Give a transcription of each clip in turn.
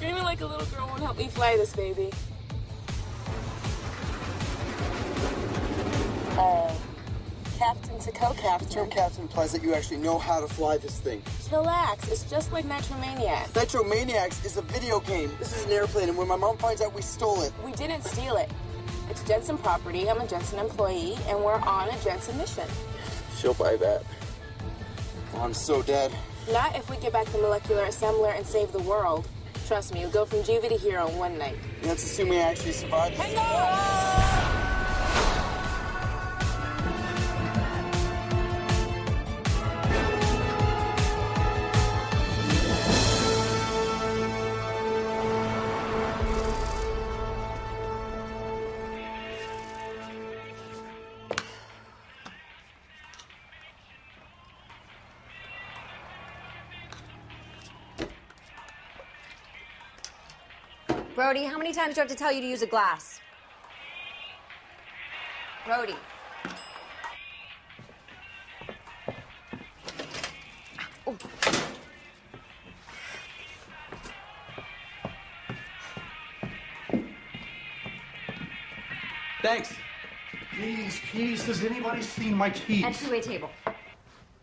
Screaming like a little girl won't help me fly this baby. Captain to co-captain. The term captain implies that you actually know how to fly this thing. Chillax, it's just like Nitromaniacs. Nitromaniacs is a video game. This is an airplane, and when my mom finds out we stole it... We didn't steal it. It's Jensen property, I'm a Jensen employee, and we're on a Jensen mission. She'll buy that. Oh, I'm so dead. Not if we get back the molecular assembler and save the world. Trust me, you'll go from juvie to hero in one night. That's assuming I actually survived this. Hang on! Brody, how many times do I have to tell you to use a glass? Brody. Oh. Thanks. Keys. Has anybody seen my keys? Entryway table.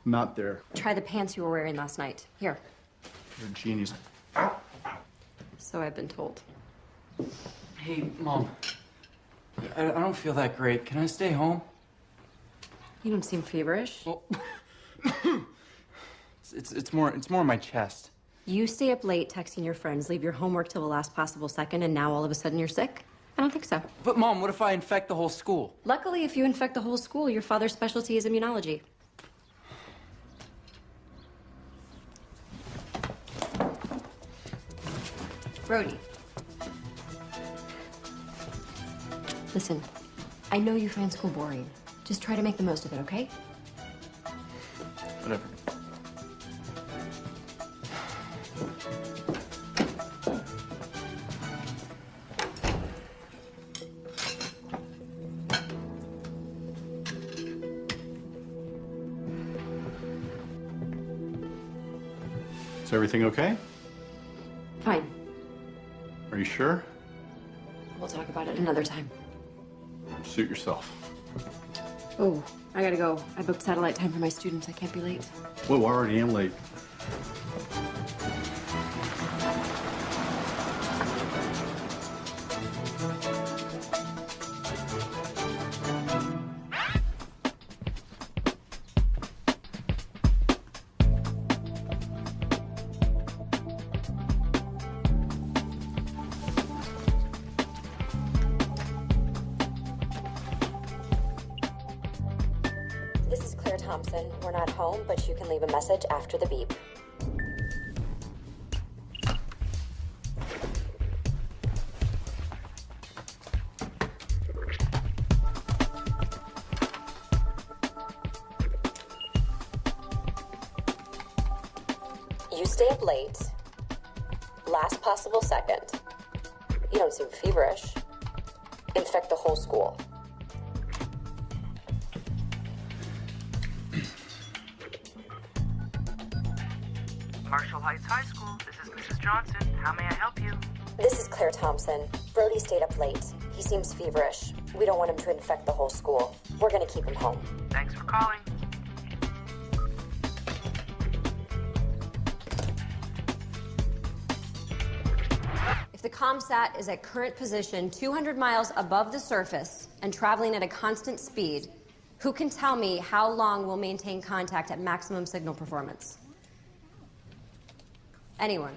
Not there. Try the pants you were wearing last night. Here. You're a genius. So I've been told. Hey, Mom. I don't feel that great. Can I stay home? You don't seem feverish. Well, it's more my chest. You stay up late texting your friends, leave your homework till the last possible second, and now all of a sudden you're sick? I don't think so. But Mom, what if I infect the whole school? Luckily, if you infect the whole school, your father's specialty is immunology. Brody. Listen, I know you find school boring. Just try to make the most of it, okay? Whatever. Is everything okay? Fine. Are you sure? We'll talk about it another time. Suit yourself. Oh, I gotta go. I booked satellite time for my students. I can't be late. Whoa, I already am late. This is Claire Thompson. We're not home, but you can leave a message after the beep. You stay up late. Last possible second. You don't seem feverish. Infect the whole school. Marshall Heights High School. This is Mrs. Johnson. How may I help you? This is Claire Thompson. Brody stayed up late. He seems feverish. We don't want him to infect the whole school. We're gonna keep him home. Thanks for calling. If the ComSat is at current position 200 miles above the surface and traveling at a constant speed, who can tell me how long we'll maintain contact at maximum signal performance? Anyone?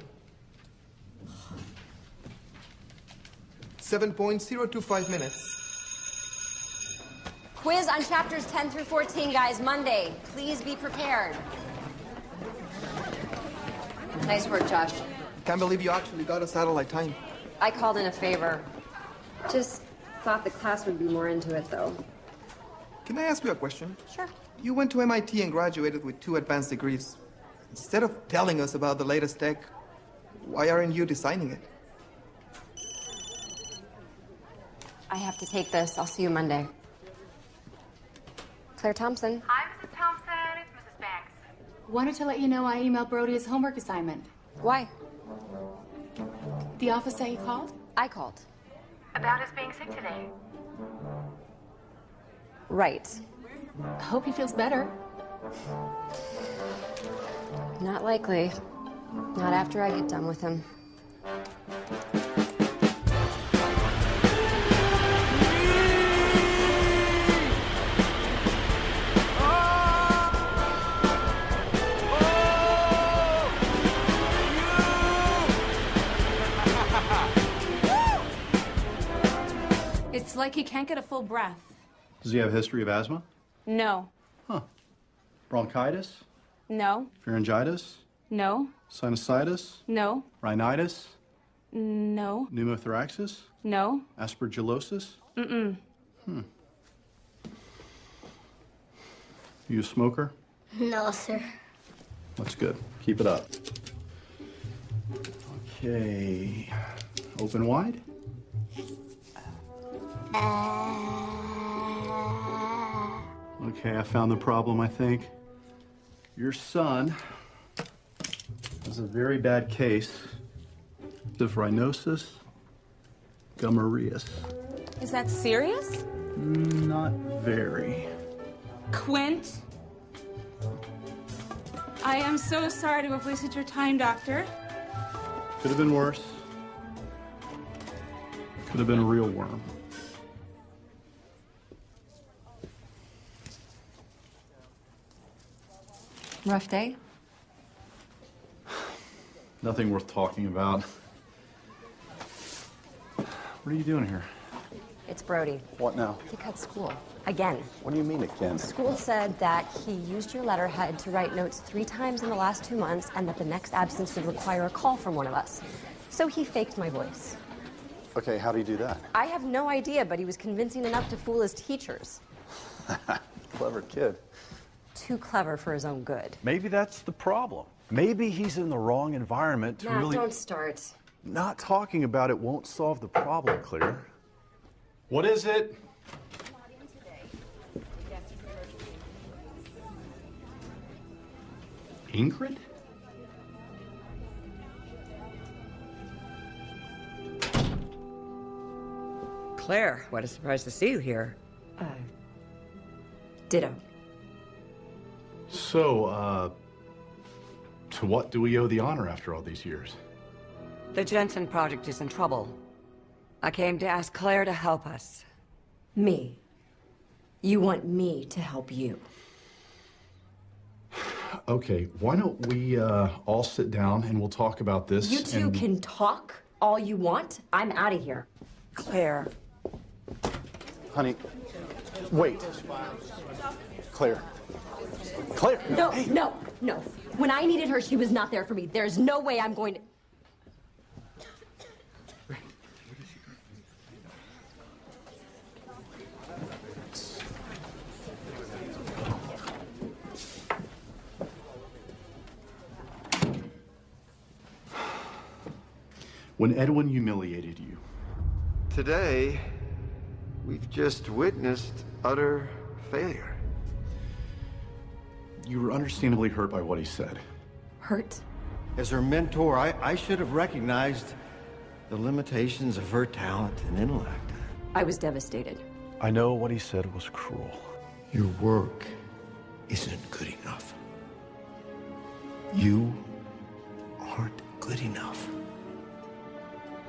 7.025 minutes. Quiz on chapters 10 through 14, guys, Monday. Please be prepared. Nice work, Josh. Can't believe you actually got a satellite time. I called in a favor. Just thought the class would be more into it, though. Can I ask you a question? Sure. You went to MIT and graduated with 2 advanced degrees. Instead of telling us about the latest tech, why aren't you designing it? I have to take this. I'll see you Monday. Claire Thompson. Hi, Mrs. Thompson. It's Mrs. Banks. Wanted to let you know I emailed Brody his homework assignment. Why? The office that you called? I called. About his being sick today. Right. Hope he feels better. Not likely. Not after I get done with him. It's like he can't get a full breath. Does he have a history of asthma? No. Huh. Bronchitis? No. Pharyngitis? No. Sinusitis? No. Rhinitis? No. Pneumothoraxis? No. Aspergillosis? Mm-mm. You a smoker? No, sir. That's good. Keep it up. Okay. Open wide. Okay, I found the problem, I think. Your son has a very bad case of rhinosis gummareus. Is that serious? Not very. Quint? I am so sorry to have wasted your time, Doctor. Could have been worse. Could have been a real worm. Rough day? Nothing worth talking about. What are you doing here? It's Brody. What now? He cut school. Again. What do you mean again? School said that he used your letterhead to write notes 3 times in the last 2 months and that the next absence would require a call from one of us. So he faked my voice. Okay, how do you do that? I have no idea, but he was convincing enough to fool his teachers. Clever kid. Too clever for his own good. Maybe that's the problem. Maybe he's in the wrong environment to really... Don't start. Not talking about it won't solve the problem, Claire. What is it? Ingrid? Claire, what a surprise to see you here. Ditto. So, to what do we owe the honor after all these years? The Jensen Project is in trouble. I came to ask Claire to help us. Me? You want me to help you? Okay, why don't we all sit down and we'll talk about this. You two can talk all you want. I'm out of here. Claire. Honey, wait. Claire. Claire! No, hey. no, no. When I needed her, she was not there for me. There's no way I'm going to... When Edwin humiliated you. Today, we've just witnessed utter failure. You were understandably hurt by what he said. Hurt? As her mentor, I should have recognized the limitations of her talent and intellect. I was devastated. I know what he said was cruel. Your work isn't good enough. You aren't good enough.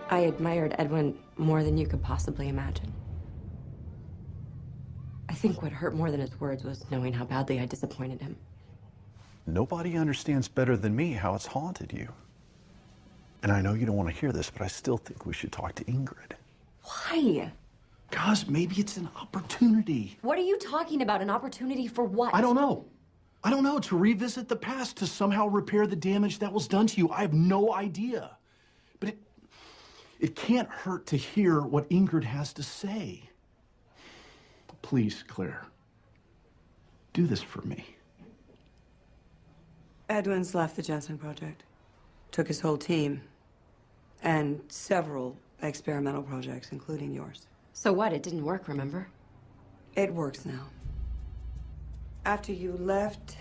I admired Edwin more than you could possibly imagine. I think what hurt more than his words was knowing how badly I disappointed him. Nobody understands better than me how it's haunted you. And I know you don't want to hear this, but I still think we should talk to Ingrid. Why? Because maybe it's an opportunity. What are you talking about? An opportunity for what? I don't know. I don't know. To revisit the past, to somehow repair the damage that was done to you. I have no idea. But it can't hurt to hear what Ingrid has to say. Please, Claire, do this for me. Edwin's left the Jensen Project. Took his whole team. And several experimental projects, including yours. So what? It didn't work, remember? It works now. After you left,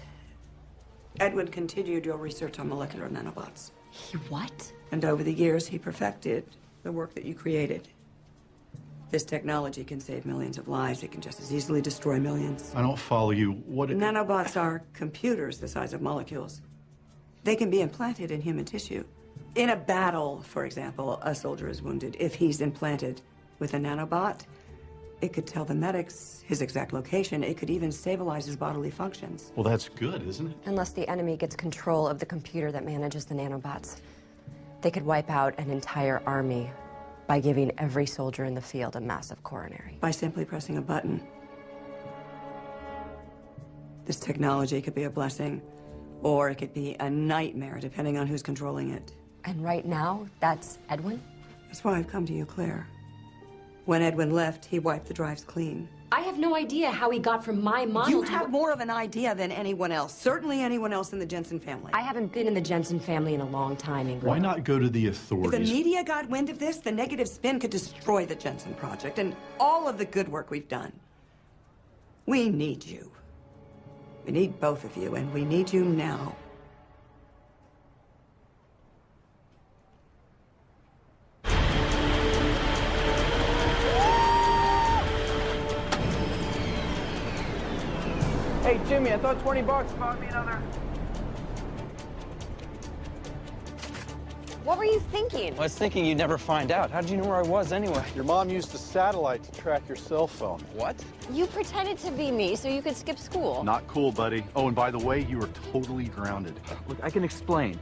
Edwin continued your research on molecular nanobots. He what? And over the years, he perfected the work that you created. This technology can save millions of lives. It can just as easily destroy millions. I don't follow you. What? Nanobots are computers the size of molecules. They can be implanted in human tissue. In a battle, for example, a soldier is wounded. If he's implanted with a nanobot, it could tell the medics his exact location. It could even stabilize his bodily functions. Well, that's good, isn't it? Unless the enemy gets control of the computer that manages the nanobots. They could wipe out an entire army by giving every soldier in the field a massive coronary. By simply pressing a button. This technology could be a blessing, or it could be a nightmare, depending on who's controlling it. And right now, that's Edwin? That's why I've come to you, Claire. When Edwin left, he wiped the drives clean. I have no idea how he got from my model You to... have more of an idea than anyone else. Certainly anyone else in the Jensen family. I haven't been in the Jensen family in a long time, Ingrid. Why not go to the If authorities? the media got wind of this, the negative spin could destroy the Jensen Project and all of the good work we've done. We need you. We need both of you, and we need you now. Hey, Jimmy, I thought $20. Bought me another. What were you thinking? I was thinking you'd never find out. How did you know where I was anyway? Your mom used a satellite to track your cell phone. What? You pretended to be me so you could skip school. Not cool, buddy. Oh, and by the way, you are totally grounded. Look, I can explain.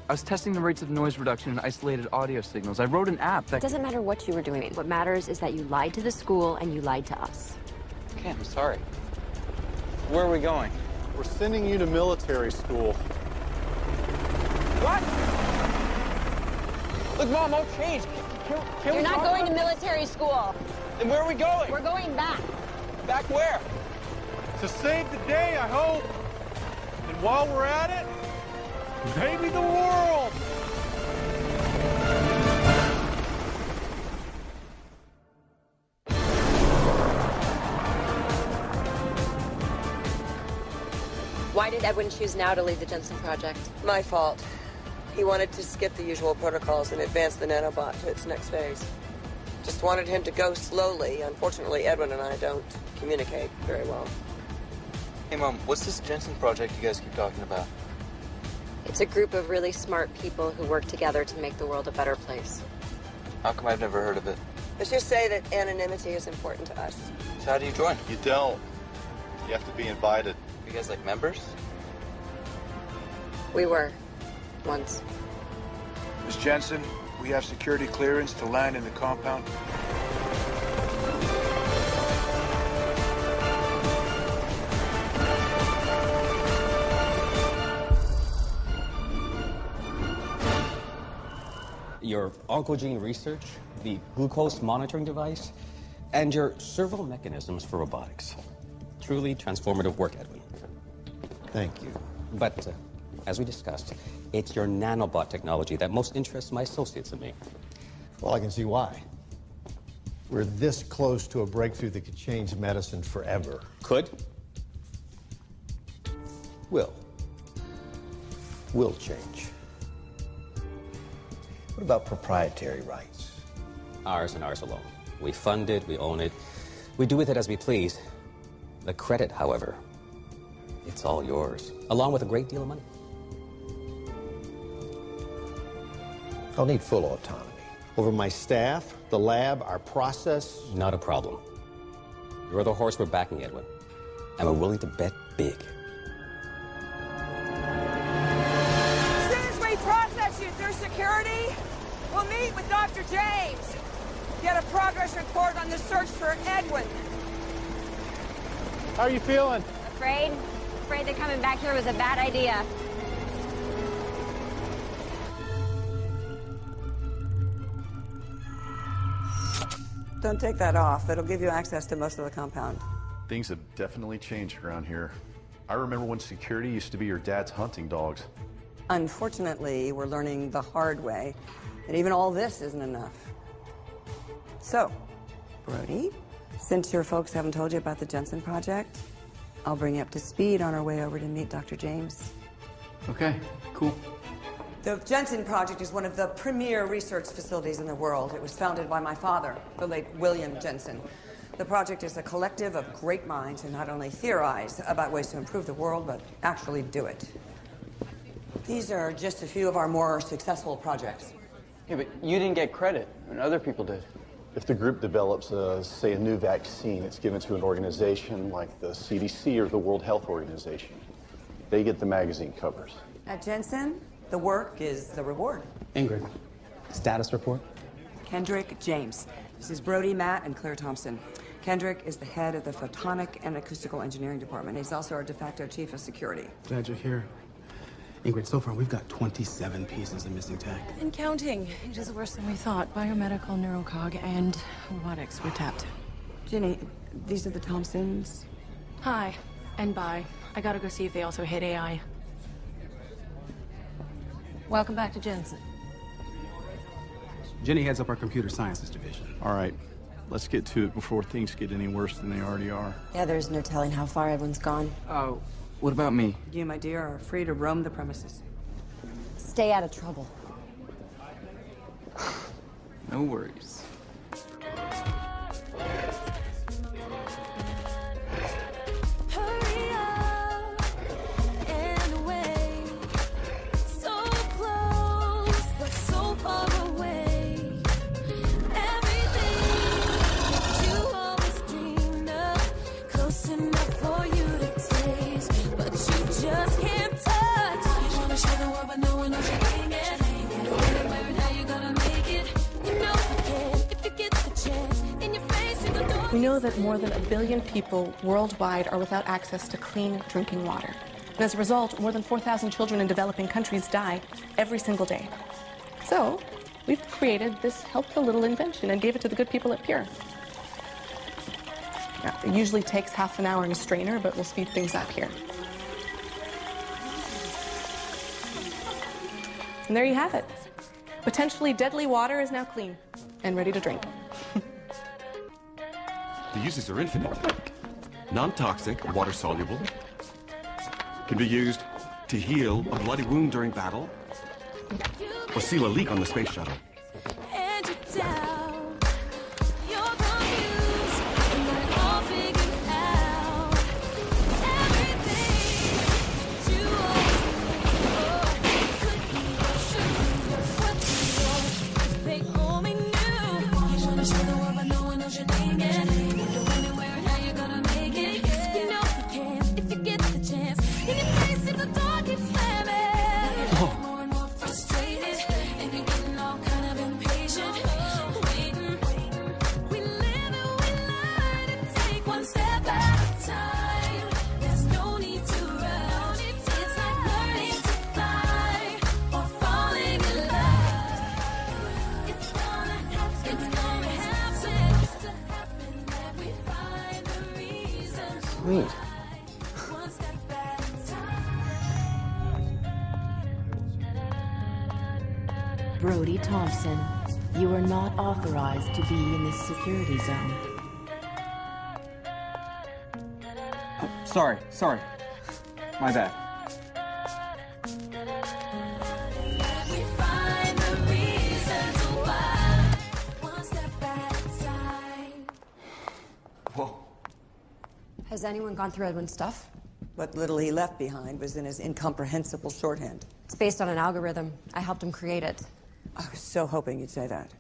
I was testing the rates of noise reduction in isolated audio signals. I wrote an app that... It doesn't matter what you were doing. What matters is that you lied to the school and you lied to us. Okay, I'm sorry. Where are we going? We're sending you to military school. What? Look, Mom, I'll change. Can You're not going to military school. Then where are we going? We're going back. Back where? To save the day, I hope. And while we're at it, maybe the world. Why did Edwin choose now to lead the Jensen Project? My fault. He wanted to skip the usual protocols and advance the nanobot to its next phase. Just wanted him to go slowly. Unfortunately, Edwin and I don't communicate very well. Hey, Mom, what's this Jensen project you guys keep talking about? It's a group of really smart people who work together to make the world a better place. How come I've never heard of it? Let's just say that anonymity is important to us. So how do you join? You don't. You have to be invited. You guys like members? We were. Once. Miss Jensen, we have security clearance to land in the compound. Your oncogene research, the glucose monitoring device, and your servo mechanisms for robotics. Truly transformative work, Edwin. Thank you. But, as we discussed, it's your nanobot technology that most interests my associates and me. Well, I can see why. We're this close to a breakthrough that could change medicine forever. Could? Will change. What about proprietary rights? Ours and ours alone. We fund it, we own it, we do with it as we please. The credit, however, it's all yours, along with a great deal of money. I'll need full autonomy. Over my staff, the lab, our process. Not a problem. You're the horse we're backing, Edwin. And we're willing to bet big. As soon as we process you through security, we'll meet with Dr. James. Get a progress report on the search for Edwin. How are you feeling? Afraid that coming back here was a bad idea. Don't take that off. It'll give you access to most of the compound. Things have definitely changed around here. I remember when security used to be your dad's hunting dogs. Unfortunately, we're learning the hard way that even all this isn't enough. So, Brody, since your folks haven't told you about the Jensen Project, I'll bring you up to speed on our way over to meet Dr. James. Okay, cool. The Jensen Project is one of the premier research facilities in the world. It was founded by my father, the late William Jensen. The project is a collective of great minds who not only theorize about ways to improve the world, but actually do it. These are just a few of our more successful projects. Yeah, but you didn't get credit, and other people did. If the group develops, say, a new vaccine, it's given to an organization like the CDC or the World Health Organization. They get the magazine covers. At Jensen, the work is the reward. Ingrid, status report? Kendrick James. This is Brody, Matt, and Claire Thompson. Kendrick is the head of the Photonic and Acoustical Engineering Department. He's also our de facto chief of security. Glad you're here. Ingrid, so far we've got 27 pieces of missing tech. And counting. It is worse than we thought. Biomedical, neurocog, and robotics were tapped. Ginny, these are the Thompsons. Hi, and bye. I gotta go see if they also hit AI. Welcome back to Jensen. Jenny heads up our computer sciences division. All right, let's get to it before things get any worse than they already are. Yeah, there's no telling how far Edwin's gone. Oh, what about me? You, my dear, are free to roam the premises. Stay out of trouble. No worries. We know that more than 1 billion people worldwide are without access to clean drinking water. And as a result, more than 4,000 children in developing countries die every single day. So, we've created this helpful little invention and gave it to the good people at Pure. Now, it usually takes half an hour in a strainer, but we'll speed things up here. And there you have it. Potentially deadly water is now clean and ready to drink. The uses are infinite. Non-toxic, water-soluble. Can be used to heal a bloody wound during battle or seal a leak on the space shuttle. Sweet. Brody Thompson, you are not authorized to be in this security zone. Oh, sorry. My bad. Whoa. Has anyone gone through Edwin's stuff? What little he left behind was in his incomprehensible shorthand. It's based on an algorithm. I helped him create it. I was so hoping you'd say that.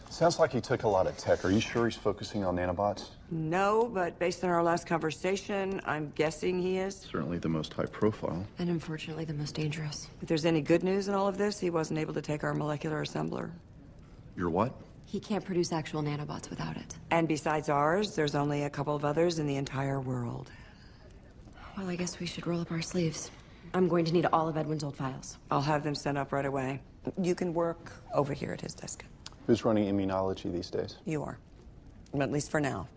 Sounds like he took a lot of tech. Are you sure he's focusing on nanobots? No, but based on our last conversation, I'm guessing he is. Certainly the most high profile. And unfortunately the most dangerous. If there's any good news in all of this, he wasn't able to take our molecular assembler. Your what? He can't produce actual nanobots without it. And besides ours, there's only a couple of others in the entire world. Well, I guess we should roll up our sleeves. I'm going to need all of Edwin's old files. I'll have them sent up right away. You can work over here at his desk. Who's running immunology these days? You are. At least for now.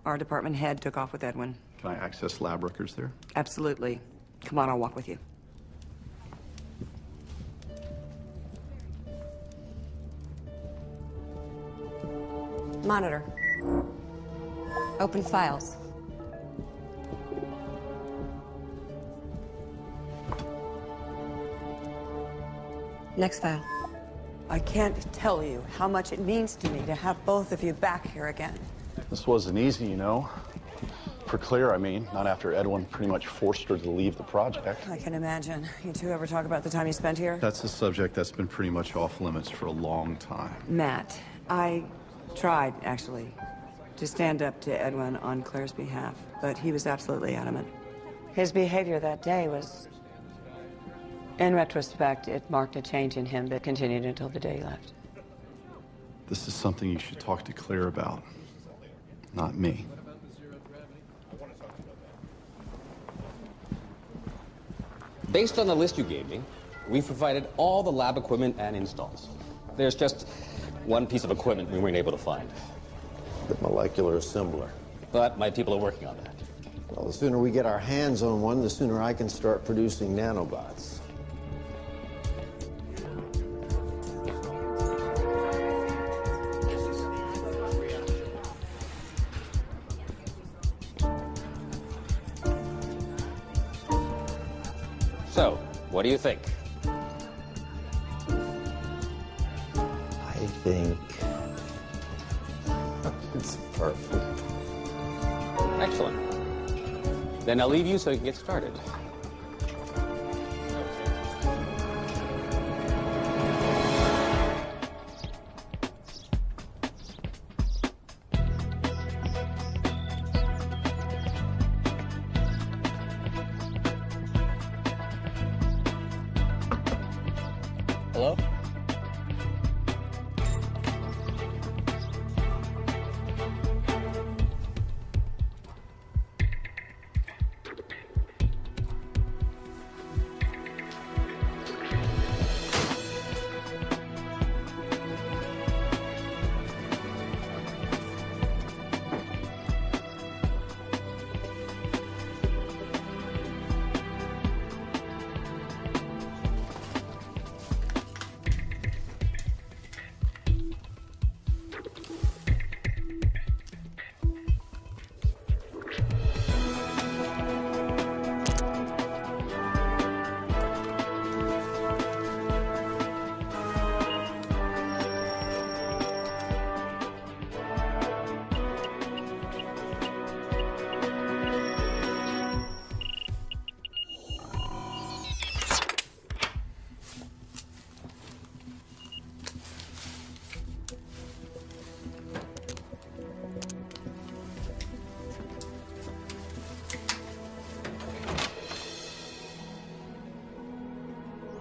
Our department head took off with Edwin. Can I access lab records there? Absolutely. Come on, I'll walk with you. Monitor. Open files. Next file. I can't tell you how much it means to me to have both of you back here again. This wasn't easy, you know. For Claire, I mean, not after Edwin pretty much forced her to leave the project. I can imagine. You two ever talk about the time you spent here? That's a subject that's been pretty much off limits for a long time. Matt, I tried, actually, to stand up to Edwin on Claire's behalf, but he was absolutely adamant. His behavior that day was... In retrospect, it marked a change in him that continued until the day he left. This is something you should talk to Claire about, not me. Based on the list you gave me, we've provided all the lab equipment and installs. There's just one piece of equipment we weren't able to find. The molecular assembler. But my people are working on that. Well, the sooner we get our hands on one, the sooner I can start producing nanobots. So, what do you think? I think it's perfect. Excellent. Then I'll leave you so you can get started. Hello?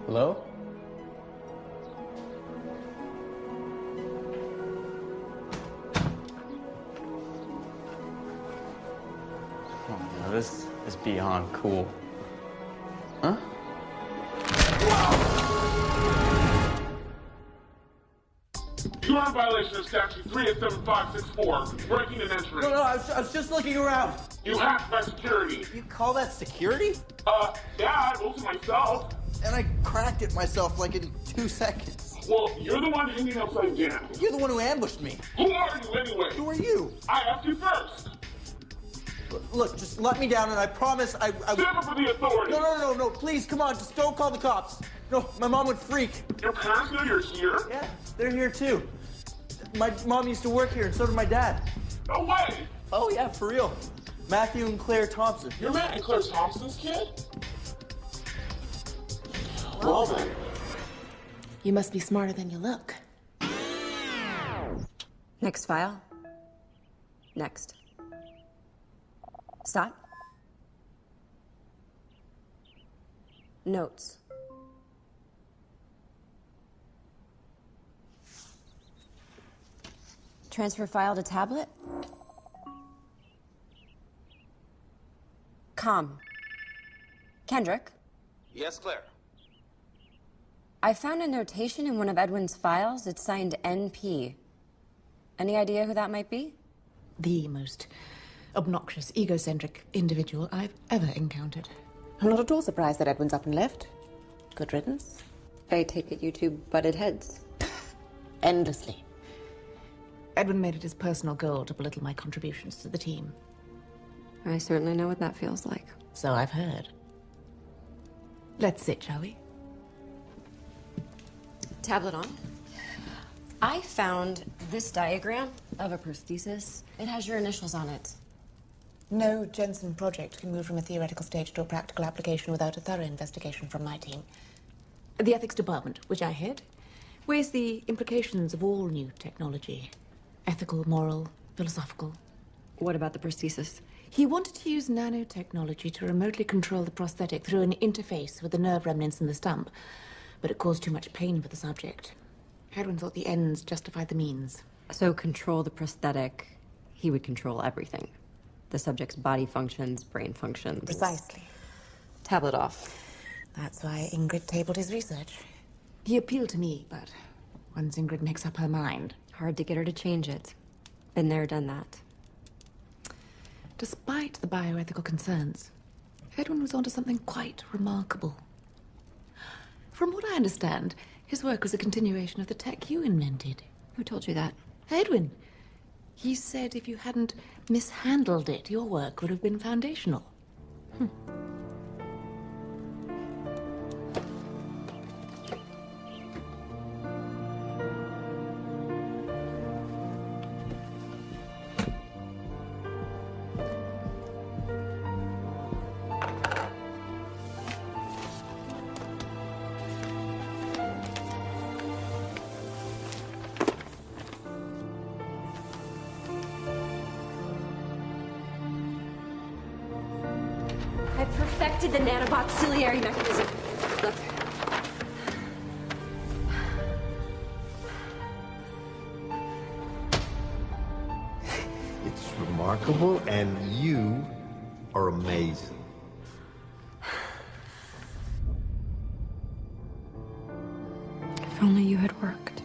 Hello? Oh, no, this is beyond cool. Huh? You are in violation of Statute 37564, breaking and entering. No, I was just looking around. You hacked my security. You call that security? Yeah, I built it myself. And I cracked it myself like in 2 seconds. Well, you're the one hanging upside down. You're the one who ambushed me. Who are you anyway? Who are you? I asked you first. Look, just let me down and I promise I Stand up for the authorities. No, please, come on, just don't call the cops. No, my mom would freak. Your parents know you're here? Yeah, they're here too. My mom used to work here and so did my dad. No way. Oh yeah, for real. Matthew and Claire Thompson. You're Matt and Claire Thompson's kid? Well then. You must be smarter than you look. Next file. Next. Stop. Notes. Transfer file to tablet? Kendrick? Yes, Claire. I found a notation in one of Edwin's files. It's signed NP. Any idea who that might be? The most obnoxious, egocentric individual I've ever encountered. I'm not at all surprised that Edwin's up and left. Good riddance. I take it you two butted heads. Endlessly. Edwin made it his personal goal to belittle my contributions to the team. I certainly know what that feels like. So I've heard. Let's sit, shall we? Tablet on. I found this diagram of a prosthesis. It has your initials on it. No Jensen project can move from a theoretical stage to a practical application without a thorough investigation from my team. The ethics department, which I head, weighs the implications of all new technology. Ethical, moral, philosophical. What about the prosthesis? He wanted to use nanotechnology to remotely control the prosthetic through an interface with the nerve remnants in the stump, but it caused too much pain for the subject. Edwin thought the ends justified the means. So control the prosthetic, he would control everything. The subject's body functions, brain functions. Precisely. Tablet off. That's why Ingrid tabled his research. He appealed to me, but once Ingrid makes up her mind... Hard to get her to change it. Been there, done that. Despite the bioethical concerns, Edwin was onto something quite remarkable. From what I understand, his work was a continuation of the tech you invented. Who told you that? Edwin. He said if you hadn't mishandled it, your work would have been foundational. I've perfected the nanobot ciliary mechanism. Look. It's remarkable, and you are amazing. If only you had worked.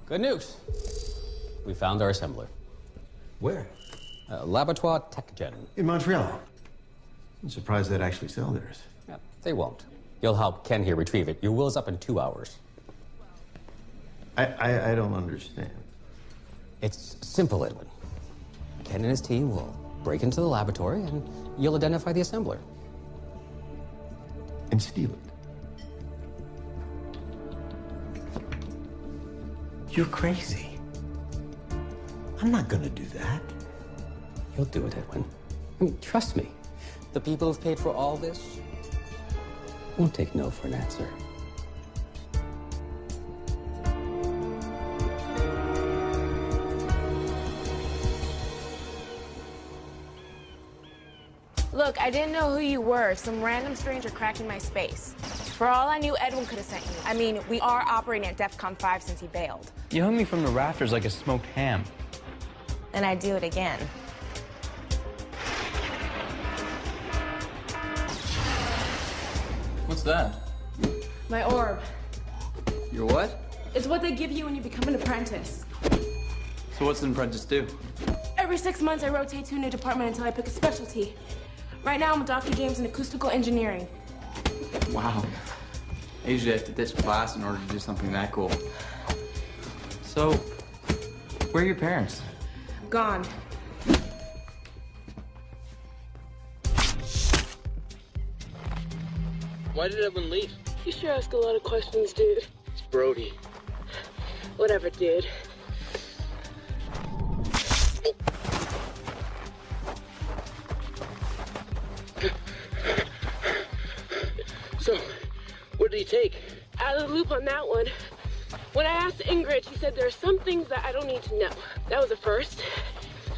Good news. We found our assembler. Where? Laboratoire TechGen. In Montreal. I'm surprised they'd actually sell theirs. Yeah, they won't. You'll help Ken here retrieve it. Your will's up in 2 hours. I don't understand. It's simple, Edwin. Ken and his team will break into the laboratory and you'll identify the assembler. And steal it. You're crazy. I'm not gonna do that. You'll do it, Edwin. I mean, trust me. The people who've paid for all this won't take no for an answer. Look, I didn't know who you were. Some random stranger cracking my space. For all I knew, Edwin could have sent you. I mean, we are operating at DEFCON 5 since he bailed. You hung me from the rafters like a smoked ham. And I'd do it again. What's that? My orb. Your what? It's what they give you when you become an apprentice. So what's an apprentice do? Every 6 months, I rotate to a new department until I pick a specialty. Right now, I'm a Dr. James in acoustical engineering. Wow. I usually have to ditch class in order to do something that cool. So, where are your parents? Gone. Why did Edwin leave? You sure ask a lot of questions, dude. It's Brody. Whatever, dude. So, what did he take? Out of the loop on that one. When I asked Ingrid, she said there are some things that I don't need to know. That was a first.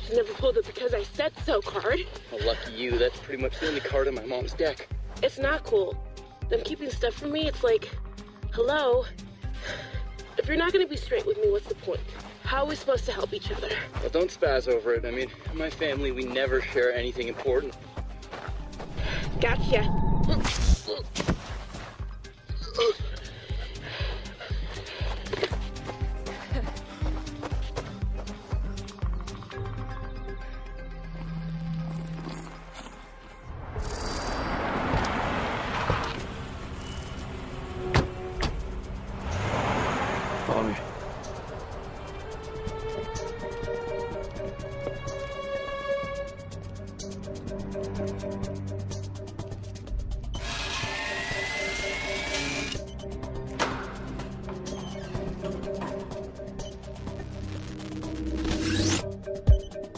She never pulled the because I said so card. Oh, lucky you. That's pretty much the only card on my mom's deck. It's not cool. Them keeping stuff from me, it's like, hello? If you're not gonna be straight with me, what's the point? How are we supposed to help each other? Well, don't spaz over it. I mean, in my family, we never share anything important. Gotcha. Follow me.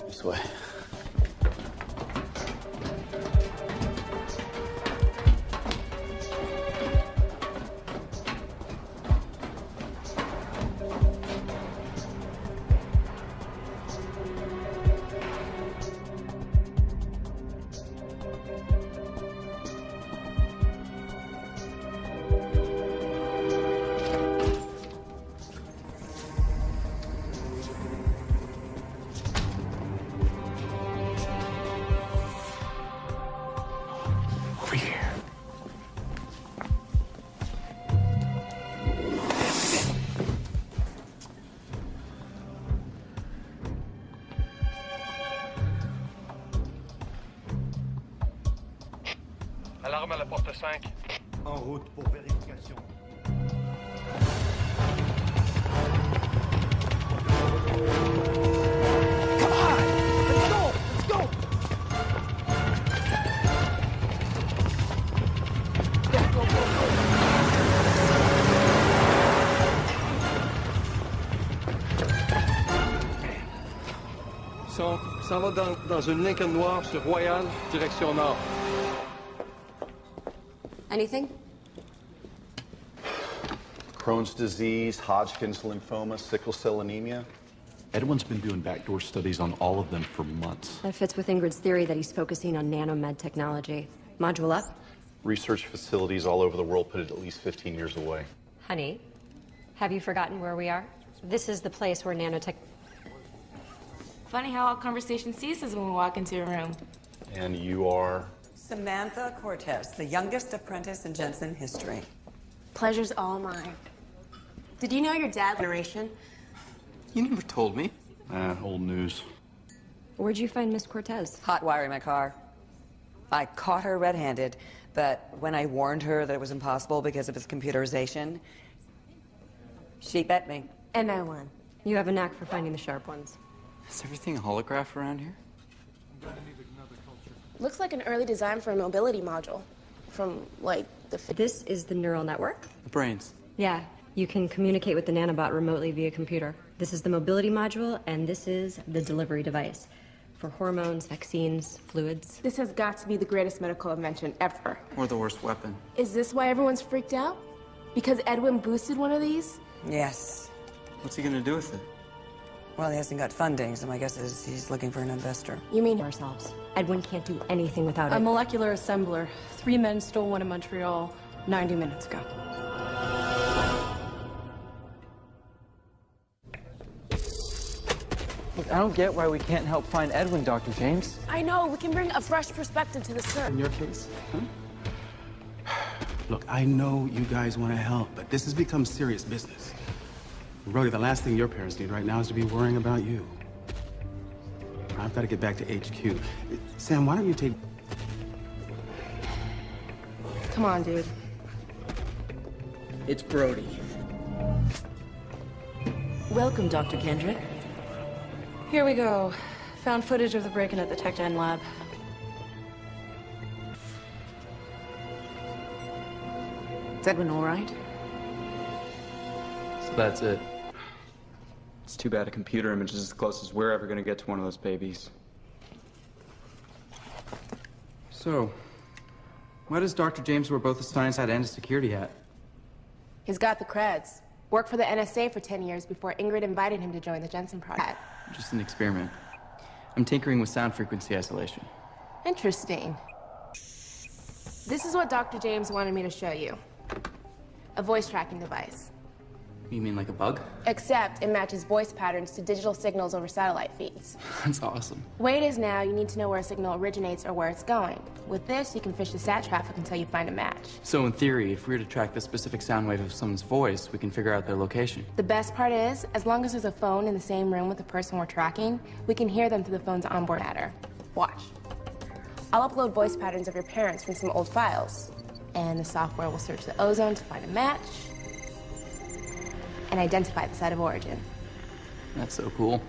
This way. Over here. Alarme à la porte 5. En route pour vérification. Come on! Let's go! Let's go! S'en va dans une Lincoln noire sur Royal, direction nord. Anything? Crohn's disease, Hodgkin's lymphoma, sickle cell anemia. Edwin's been doing backdoor studies on all of them for months. That fits with Ingrid's theory that he's focusing on nanomed technology. Module up? Research facilities all over the world put it at least 15 years away. Honey, have you forgotten where we are? This is the place where nanotech... Funny how all conversation ceases when we walk into a room. And you are? Samantha Cortez, the youngest apprentice in Jensen history. Pleasure's all mine. Did you know your dad's generation? You never told me. Old news. Where'd you find Miss Cortez? Hot wiring my car. I caught her red-handed, but when I warned her that it was impossible because of its computerization, she bet me. And I won. You have a knack for finding the sharp ones. Is everything a holograph around here? Looks like an early design for a mobility module. From, like, This is the neural network? The brains. Yeah. You can communicate with the nanobot remotely via computer. This is the mobility module, and this is the delivery device. For hormones, vaccines, fluids. This has got to be the greatest medical invention ever. Or the worst weapon. Is this why everyone's freaked out? Because Edwin boosted one of these? Yes. What's he gonna do with it? Well, he hasn't got funding, so my guess is he's looking for an investor. You mean ourselves? Edwin can't do anything without A it. molecular assembler. 3 men stole one in Montreal 90 minutes ago. Look, I don't get why we can't help find Edwin, Dr. James. I know, we can bring a fresh perspective to the search. In your case? Look, I know you guys want to help, but this has become serious business. Brody, the last thing your parents need right now is to be worrying about you. I've got to get back to HQ. Sam, why don't you take... Come on, dude. It's Brody. Welcome, Dr. Kendrick. Here we go. Found footage of the break-in at the TechGen lab. Is Edwin all right? So that's it. It's too bad a computer image is as close as we're ever gonna get to one of those babies. So, why does Dr. James wear both a science hat and a security hat? He's got the creds. Worked for the NSA for 10 years before Ingrid invited him to join the Jensen project. Just an experiment. I'm tinkering with sound frequency isolation. Interesting. This is what Dr. James wanted me to show you. A voice tracking device. You mean like a bug? Except it matches voice patterns to digital signals over satellite feeds. That's awesome. The way it is now, you need to know where a signal originates or where it's going. With this, you can fish the sat traffic until you find a match. So in theory, if we were to track the specific sound wave of someone's voice, we can figure out their location. The best part is, as long as there's a phone in the same room with the person we're tracking, we can hear them through the phone's onboard matter. Watch. I'll upload voice patterns of your parents from some old files, and the software will search the ozone to find a match and identify the site of origin. That's so cool.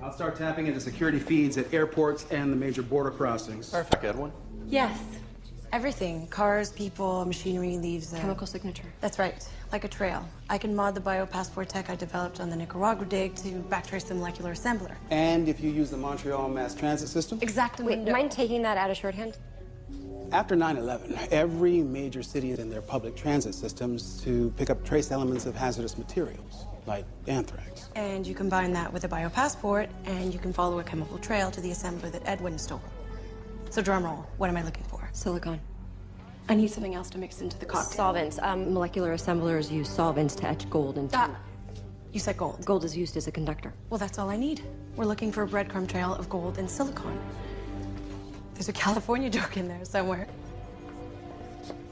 I'll start tapping into security feeds at airports and the major border crossings. Perfect, Edwin. Yes. Everything. Cars, people, machinery leaves a... Chemical signature. That's right. Like a trail. I can mod the biopassport tech I developed on the Nicaragua dig to backtrace the molecular assembler. And if you use the Montreal mass transit system? Exactly. Wait, mind taking that out of shorthand? After 9/11, every major city is in their public transit systems to pick up trace elements of hazardous materials, like anthrax. And you combine that with a biopassport, and you can follow a chemical trail to the assembler that Edwin stole. So drumroll, what am I looking for? Silicon. I need something else to mix into the cocktail. Solvents. Molecular assemblers use solvents to etch gold into... You said gold. Gold is used as a conductor. Well, that's all I need. We're looking for a breadcrumb trail of gold and silicon. There's a California joke in there somewhere.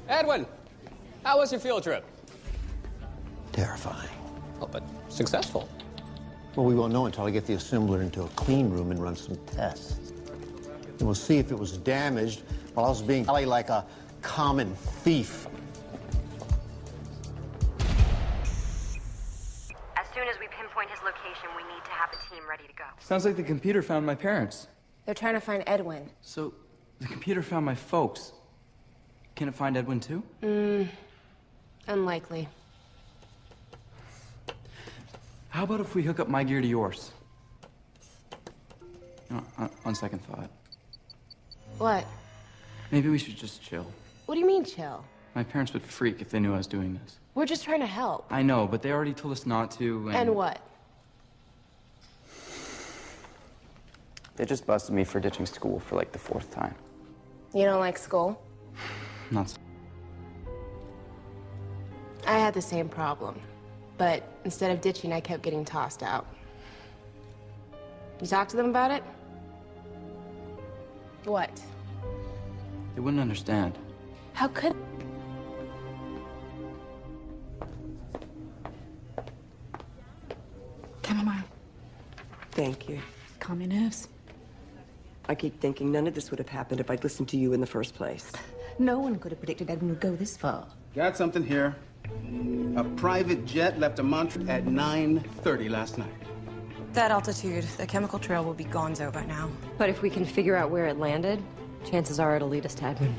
Edwin, how was your field trip? Terrifying. Oh, but successful. Well, we won't know until I get the assembler into a clean room and run some tests. And we'll see if it was damaged while I was being like a common thief. As soon as we pinpoint his location, we need to have a team ready to go. Sounds like the computer found my parents. They're trying to find Edwin. So, the computer found my folks. Can it find Edwin too? Unlikely. How about if we hook up my gear to yours? You know, on second thought. What? Maybe we should just chill. What do you mean, chill? My parents would freak if they knew I was doing this. We're just trying to help. I know, but they already told us not to, And what? They just busted me for ditching school for like the 4th time. You don't like school? Not so. I had the same problem. But instead of ditching, I kept getting tossed out. You talk to them about it? What? They wouldn't understand. How could... Chamomile. Thank you. Calm your nerves. I keep thinking none of this would have happened if I'd listened to you in the first place. No one could have predicted Edwin would go this far. Got something here. A private jet left of Montreal at 9:30 last night. That altitude, the chemical trail will be gonzo by now. But if we can figure out where it landed, chances are it'll lead us to Edwin.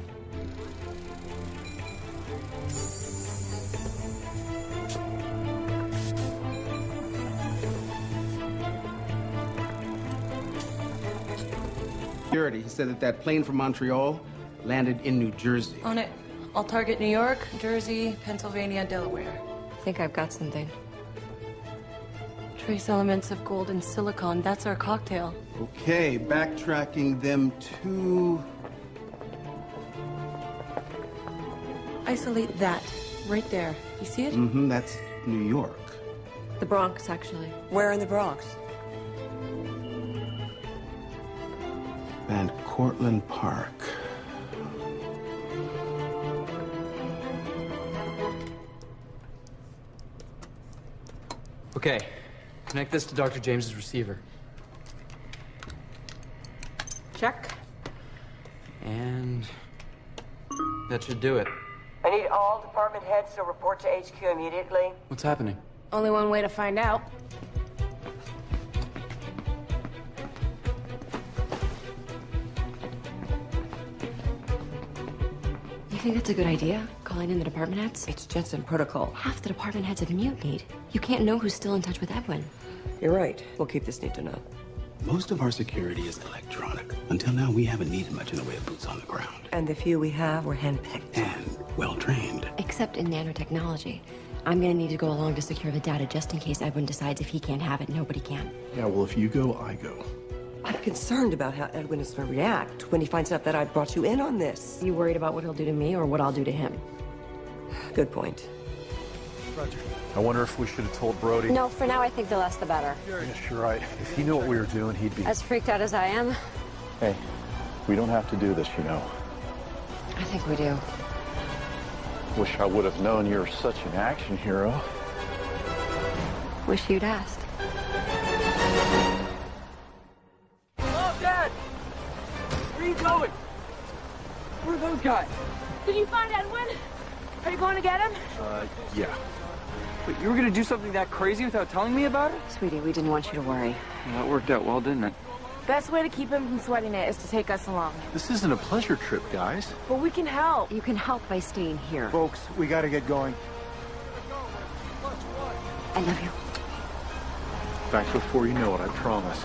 He said that plane from Montreal landed in New Jersey. On it. I'll target New York, Jersey, Pennsylvania, Delaware. I think I've got something. Trace elements of gold and silicon. That's our cocktail. Okay, backtracking them to... Isolate that. Right there. You see it? Mm-hmm, that's New York. The Bronx, actually. Where in the Bronx? And Cortlandt Park. Okay, connect this to Dr. James's receiver. Check. And that should do it. I need all department heads to report to HQ immediately. What's happening? Only one way to find out. You think that's a good idea? Calling in the department heads? It's Jensen protocol. Half the department heads have mutinied. You can't know who's still in touch with Edwin. You're right. We'll keep this need to know. Most of our security is electronic. Until now, we haven't needed much in the way of boots on the ground. And the few we have were handpicked. And well-trained. Except in nanotechnology. I'm gonna need to go along to secure the data just in case Edwin decides if he can't have it, nobody can. Yeah, well, if you go, I go. I'm concerned about how Edwin is going to react when he finds out that I brought you in on this. You worried about what he'll do to me or what I'll do to him? Good point. Roger. I wonder if we should have told Brody. No, for now, I think the less the better. Yes, you're right. If he knew what we were doing, he'd be... As freaked out as I am, Hey, we don't have to do this, you know. I think we do. Wish I would have known you were such an action hero. Wish you'd asked. Oh, Dad! Where are you going? Where are those guys? Did you find Edwin? Are you going to get him? Yeah. Wait, you were gonna do something that crazy without telling me about it? Sweetie, we didn't want you to worry. Well, that worked out well, didn't it? Best way to keep him from sweating it is to take us along. This isn't a pleasure trip, guys. But we can help. You can help by staying here. Folks, we gotta get going. I love you. Back before you know it, I promise.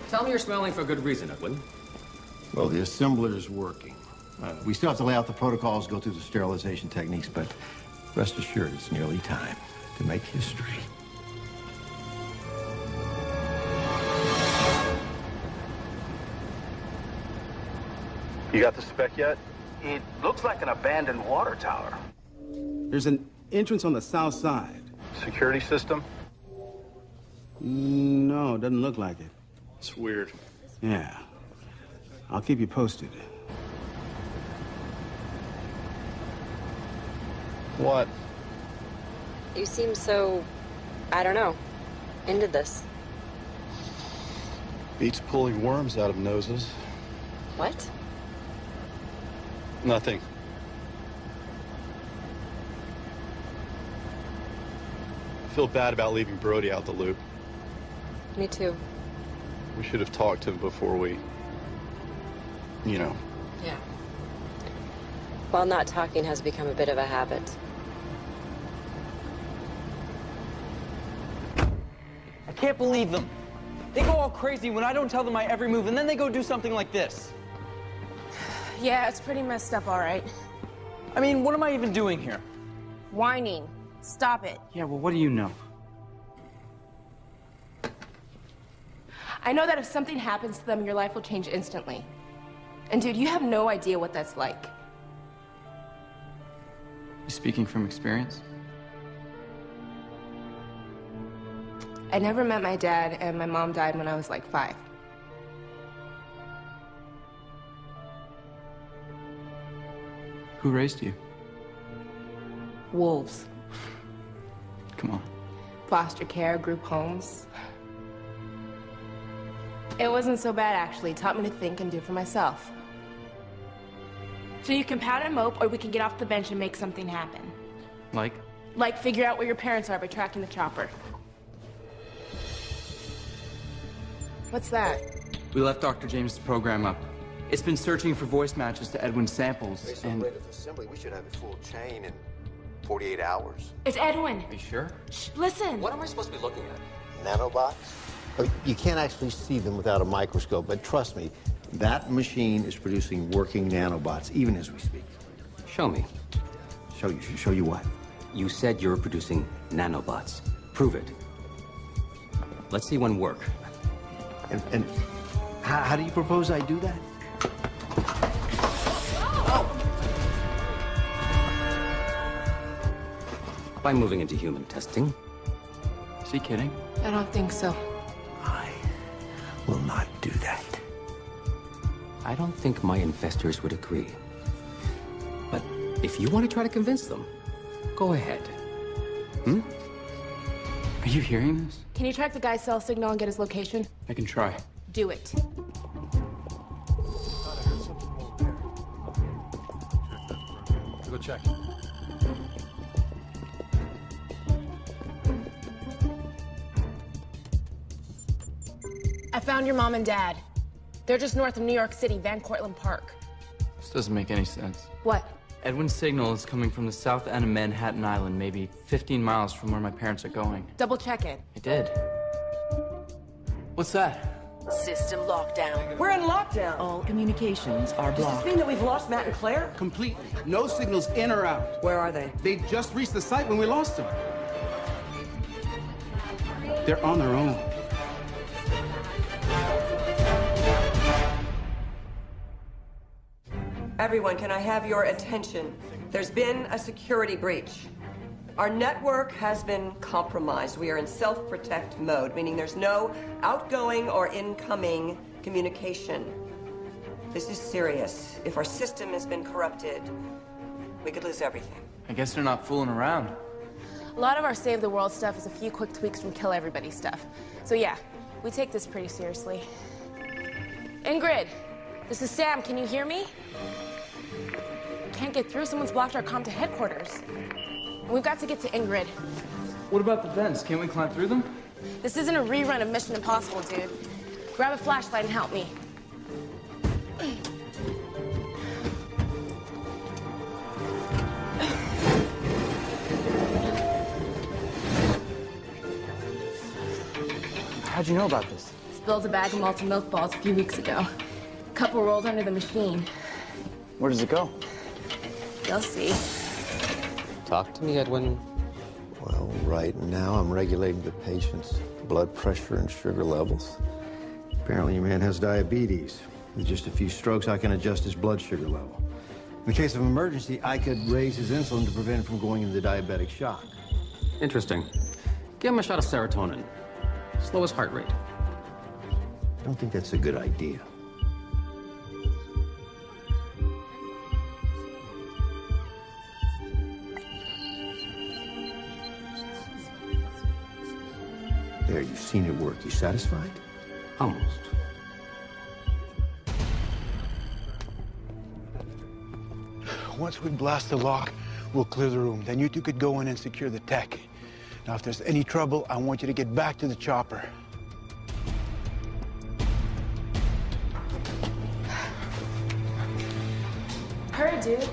Tell me you're smiling for good reason, Edwin. Well, the assembler is working. We still have to lay out the protocols, go through the sterilization techniques, but rest assured, it's nearly time to make history. You got the spec yet? It looks like an abandoned water tower. There's an entrance on the south side. Security system? No, it doesn't look like it. It's weird. Yeah. I'll keep you posted. What? You seem so, I don't know, into this. Beats pulling worms out of noses. What? Nothing. I feel bad about leaving Brody out the loop. Me too. We should have talked to him before we, you know. Yeah. Well, not talking has become a bit of a habit. I can't believe them. They go all crazy when I don't tell them my every move, and then they go do something like this. Yeah, it's pretty messed up, all right. I mean, what am I even doing here? Whining. Stop it. Yeah, well, what do you know? I know that if something happens to them, your life will change instantly. And dude, you have no idea what that's like. You speaking from experience? I never met my dad, and my mom died when I was like 5. Who raised you? Wolves. Come on. Foster care, group homes. It wasn't so bad, actually. It taught me to think and do for myself. So you can pout and mope, or we can get off the bench and make something happen. Like? Like figure out where your parents are by tracking the chopper. What's that? We left Dr. James' program up. It's been searching for voice matches to Edwin's samples, Based on and... the rate of assembly, we should have a full chain in 48 hours. It's Edwin. Are you sure? Shh, listen. What am I supposed to be looking at? Nanobots? You can't actually see them without a microscope, but trust me, that machine is producing working nanobots, even as we speak. Show me. Show you what? You said you're producing nanobots. Prove it. Let's see one work. And how do you propose I do that? By moving into human testing. Is he kidding? I don't think so. Will not do that. I don't think my investors would agree. But if you want to try to convince them, go ahead. Hmm? Are you hearing this? Can you track the guy's cell signal and get his location? I can try. Do it. Go check. I found your mom and dad. They're just north of New York City, Van Cortlandt Park. This doesn't make any sense. What? Edwin's signal is coming from the south end of Manhattan Island, maybe 15 miles from where my parents are going. Double check it. I did. What's that? System lockdown. We're in lockdown. All communications are Does blocked. this mean that we've lost Matt and Claire? Completely. No signals in or out. Where are they? They just reached the site when we lost them. They're on their own. Everyone, can I have your attention? There's been a security breach. Our network has been compromised. We are in self-protect mode, meaning there's no outgoing or incoming communication. This is serious. If our system has been corrupted, we could lose everything. I guess they're not fooling around. A lot of our Save the World stuff is a few quick tweaks from Kill Everybody stuff. So yeah, we take this pretty seriously. Ingrid, this is Sam. Can you hear me? Can't get through. Someone's blocked our comm to headquarters. We've got to get to Ingrid. What about the vents? Can't we climb through them? This isn't a rerun of Mission Impossible, dude. Grab a flashlight and help me. How'd you know about this? Spilled a bag of malted milk balls a few weeks ago. Couple rolled under the machine. Where does it go? You'll see. Talk to me, Edwin. Well, right now I'm regulating the patient's blood pressure and sugar levels. Apparently your man has diabetes. With just a few strokes, I can adjust his blood sugar level. In the case of emergency, I could raise his insulin to prevent him from going into diabetic shock. Interesting. Give him a shot of serotonin. Slow his heart rate. I don't think that's a good idea. There, you've seen it work. You satisfied? Almost. Once we blast the lock, we'll clear the room. Then you two could go in and secure the tech. Now, if there's any trouble, I want you to get back to the chopper. Hurry, dude.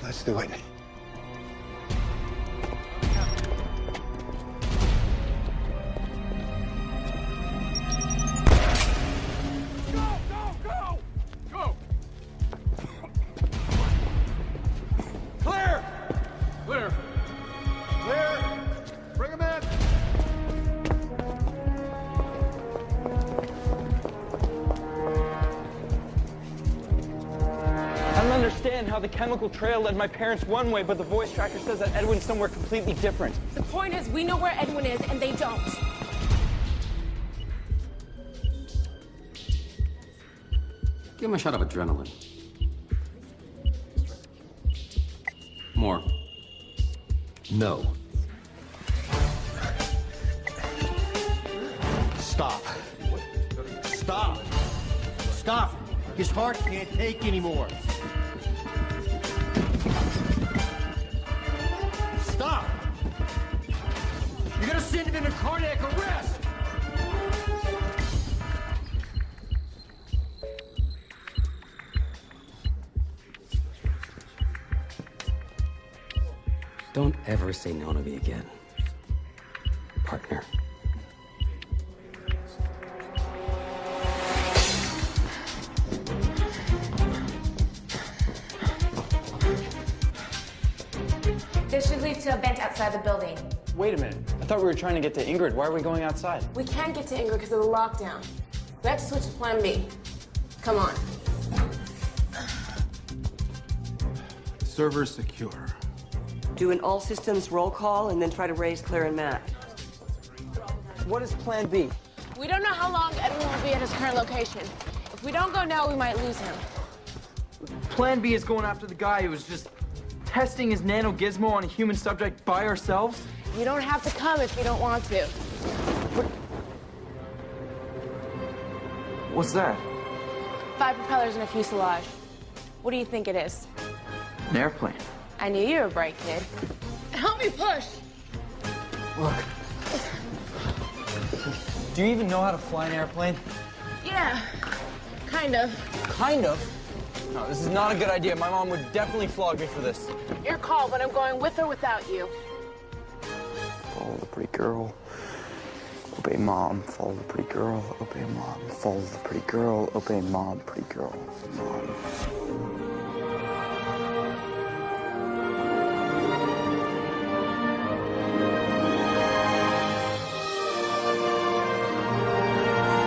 Let's do it. Clear! Clear. Clear. Bring him in. I don't understand how the chemical trail led my parents one way, but the voice tracker says that Edwin's somewhere completely different. The point is, we know where Edwin is, and they don't. Give him a shot of adrenaline. More. No. Stop. Stop. Stop. His heart can't take anymore. Stop. You're gonna send him into cardiac arrest. Don't ever say no to me again, partner. This should lead to a vent outside the building. Wait a minute. I thought we were trying to get to Ingrid. Why are we going outside? We can't get to Ingrid because of the lockdown. We have to switch to plan B. Come on. Server's secure. Do an all systems roll call and then try to raise Claire and Matt. What is plan B? We don't know how long Edwin will be at his current location. If we don't go now, we might lose him. Plan B is going after the guy who was just testing his nano gizmo on a human subject by ourselves? You don't have to come if you don't want to. What's that? 5 propellers and a fuselage. What do you think it is? An airplane. I knew you were bright, kid. Help me push! Look. Do you even know how to fly an airplane? Yeah, kind of. Kind of? No, this is not a good idea. My mom would definitely flog me for this. Your call, but I'm going with or without you. pretty girl. Obey mom, follow the pretty girl. Obey mom, follow the pretty girl. Obey mom, pretty girl. Mom.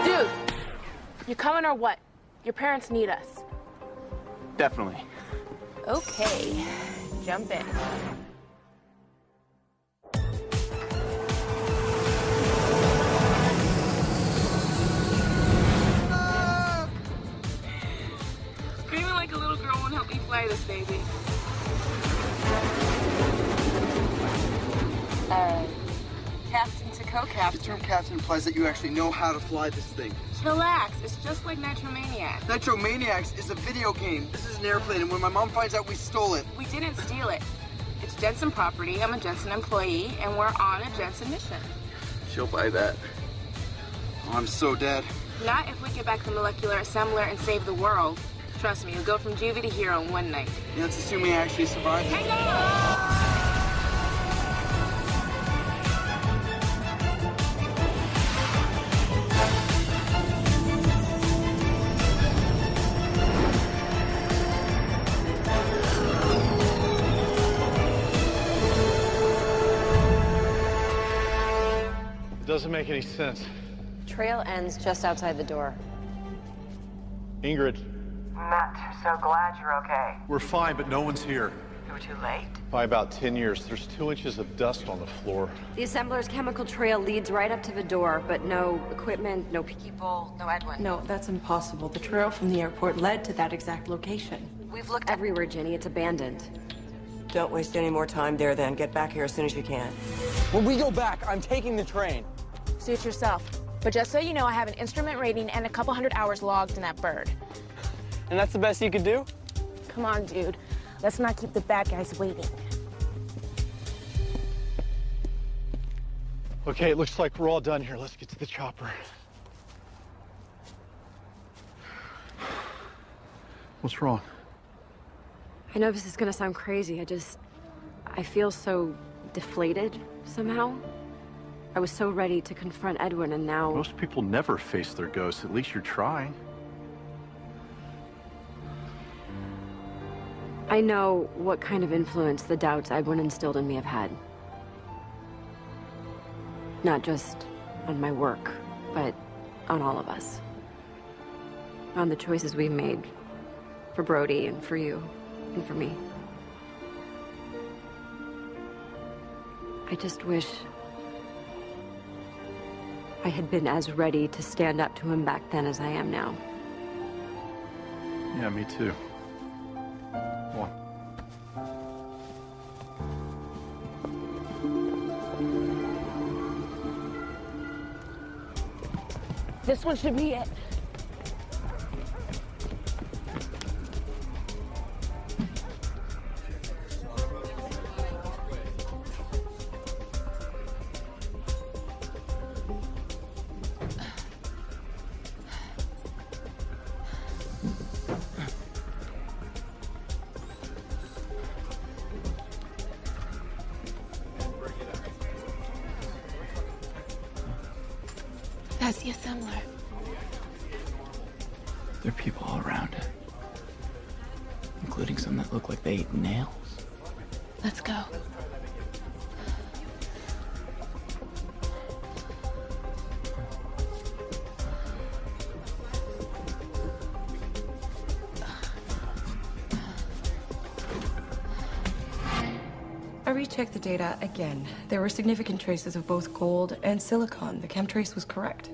Dude, you coming or what? Your parents need us. Definitely. Okay, jump in. Screaming like a little girl won't help me fly this baby. Captain to co-captain. The term captain implies that you actually know how to fly this thing. Chillax, it's just like Nitromaniacs. Nitromaniacs is a video game. This is an airplane, and when my mom finds out we stole it... We didn't steal it. It's Jensen property, I'm a Jensen employee, and we're on a Jensen mission. She'll buy that. Oh, I'm so dead. Not if we get back the molecular assembler and save the world. Trust me, you'll go from juvie to hero in one night. Yeah, that's assuming I actually survive. Hang on! Doesn't make any sense. Trail ends just outside the door. Ingrid, Matt, so glad you're okay. We're fine, but no one's here. You were too late? by about 10 years, there's 2 inches of dust on the floor. The assembler's chemical trail leads right up to the door, but no equipment, no people, no Edwin. No, that's impossible. The trail from the airport led to that exact location. We've looked everywhere, Jenny. It's abandoned. Don't waste any more time there, then. Get back here as soon as you can. When we go back, I'm taking the train. Suit yourself. But just so you know, I have an instrument rating and a couple hundred hours logged in that bird. And that's the best you could do? Come on, dude. Let's not keep the bad guys waiting. Okay, it looks like we're all done here. Let's get to the chopper. What's wrong? I know this is gonna sound crazy. I feel so deflated somehow. I was so ready to confront Edwin, and now... Most people never face their ghosts. At least you're trying. I know what kind of influence the doubts Edwin instilled in me have had. Not just on my work, but on all of us. On the choices we made for Brody and for you and for me. I just wish I had been as ready to stand up to him back then as I am now. Yeah, me too. Come on. This one should be it. That's the assembler. There are people all around it, including some that look like they ate nails. Let's go. I rechecked the data again. There were significant traces of both gold and silicon. The chemtrace was correct.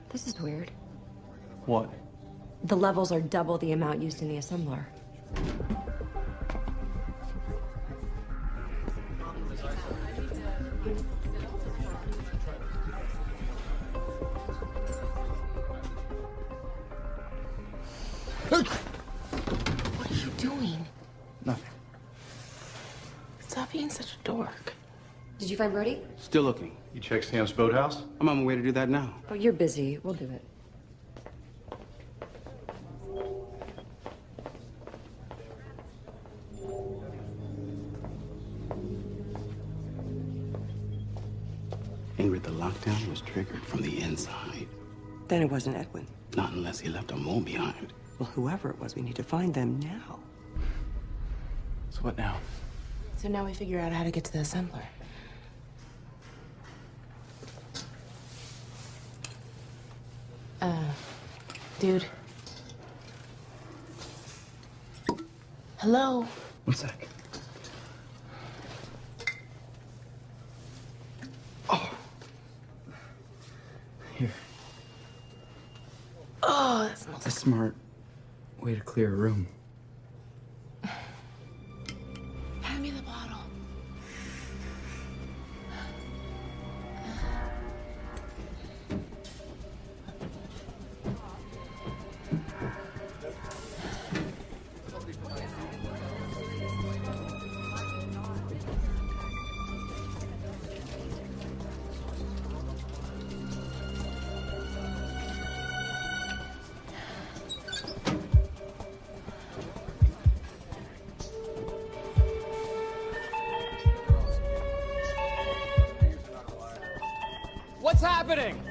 This is weird. What? The levels are double the amount used in the assembler. What are you doing? Nothing. Stop being such a dork. Did you find Brody? Still looking. You checked Sam's boathouse? I'm on my way to do that now. Oh, you're busy. We'll do it. the lockdown was triggered from the inside. Then it wasn't Edwin. Not unless he left a mole behind. Well, whoever it was, we need to find them now. So what now? So now we figure out how to get to the assembler. Dude. Hello? One sec. Here. Oh, that smells A smart way to clear a room. Hand me the bottle. What's happening?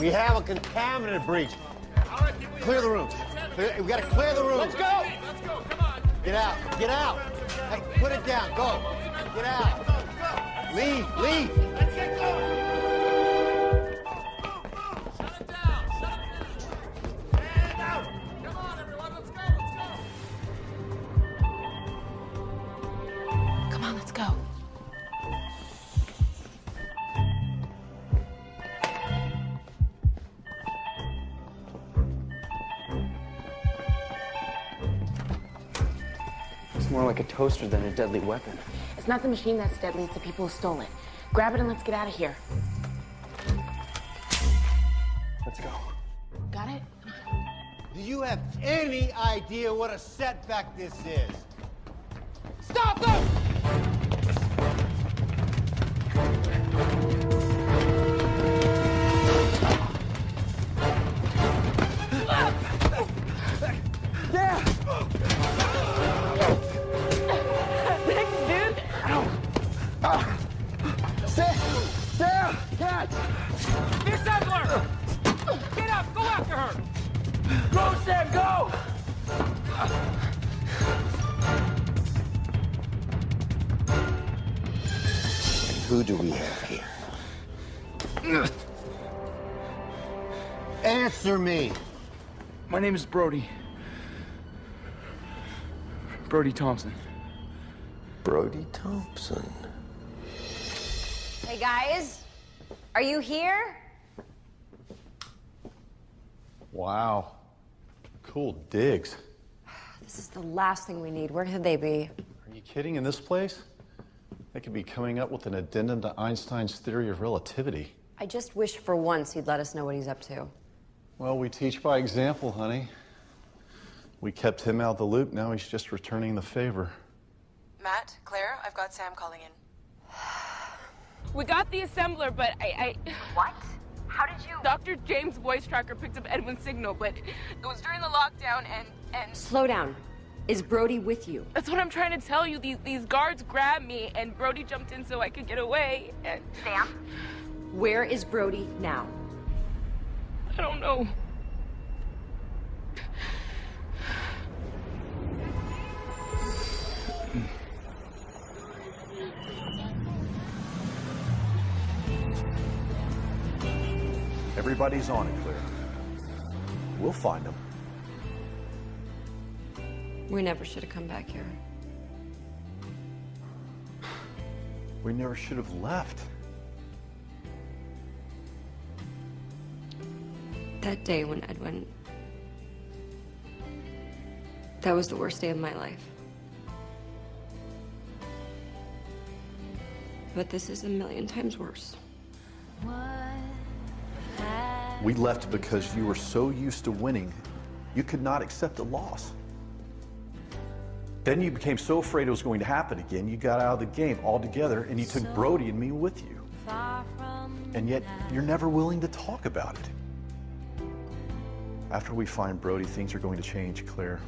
We have a contaminant breach. Clear the room. We gotta clear the room. Let's go! Let's go, come on! Get out. Get out. Hey, put it down. Go. Get out. Leave. Leave. Let's get going! Come on, let's go. It's more like a toaster than a deadly weapon. It's not the machine that's deadly, it's the people who stole it. Grab it and let's get out of here. Let's go. Got it? Do you have any idea what a setback this is? Stop them! Yeah! Thanks, dude! Sam! Catch! The assembler! Get up! Go after her! Go, Sam! Go! Who do we have here? Answer me. My name is Brody. Brody Thompson. Brody Thompson. Hey guys, are you here? Wow. Cool digs. This is the last thing we need. Where could they be? Are you kidding? In this place? They could be coming up with an addendum to Einstein's theory of relativity. I just wish for once he'd let us know what he's up to. Well, we teach by example, honey. We kept him out of the loop. Now he's just returning the favor. Matt, Claire, I've got Sam calling in. We got the assembler, but What? How did you... Dr. James' voice tracker picked up Edwin's signal, but it was during the lockdown and... Slow down. Is Brody with you? That's what I'm trying to tell you. These guards grabbed me, and Brody jumped in so I could get away, and... Sam? Where is Brody now? I don't know. Everybody's on it, Claire. We'll find them. We never should have come back here. We never should have left. That day when Edwin... That was the worst day of my life. But this is a million times worse. We left because you were so used to winning, you could not accept a loss. Then you became so afraid it was going to happen again, you got out of the game altogether and you took Brody and me with you. And yet, you're never willing to talk about it. After we find Brody, things are going to change, Claire.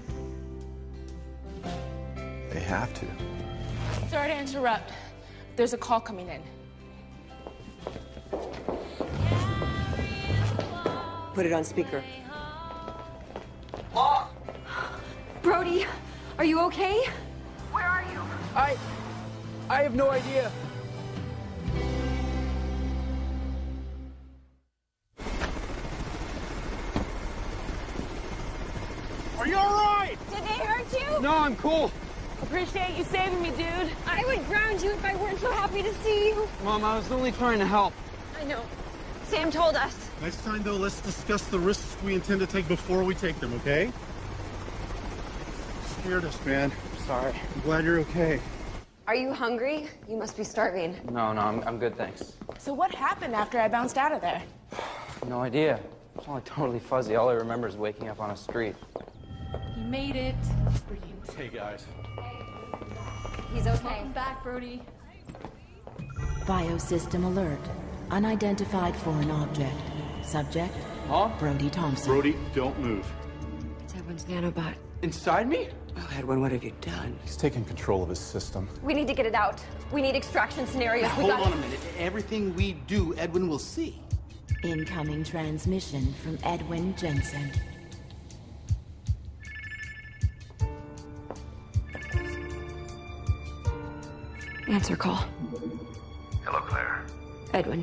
They have to. Sorry to interrupt. There's a call coming in. put it on speaker. Mom! Brody, are you okay? Where are you? I have no idea. Are you all right? Did they hurt you? No, I'm cool. Appreciate you saving me, dude. I would ground you if I weren't so happy to see you. Mom, I was only trying to help. I know. Sam told us. Next time, though, let's discuss the risks we intend to take before we take them, okay? Scared us, man. I'm sorry. I'm glad you're okay. Are you hungry? You must be starving. No, I'm good, thanks. So what happened after I bounced out of there? No idea. It's all like totally fuzzy. All I remember is waking up on a street. You made it. Brilliant. Hey, guys. He's okay. Welcome back, Brody. Biosystem alert. Unidentified foreign object. Subject? Huh? Brody Thompson. Brody, don't move. It's Edwin's nanobot. Inside me? Oh, Edwin, what have you done? He's taking control of his system. We need to get it out. We need extraction scenarios. Hold on a minute. Everything we do, Edwin will see. Incoming transmission from Edwin Jensen. Answer call. Hello, Claire. Edwin,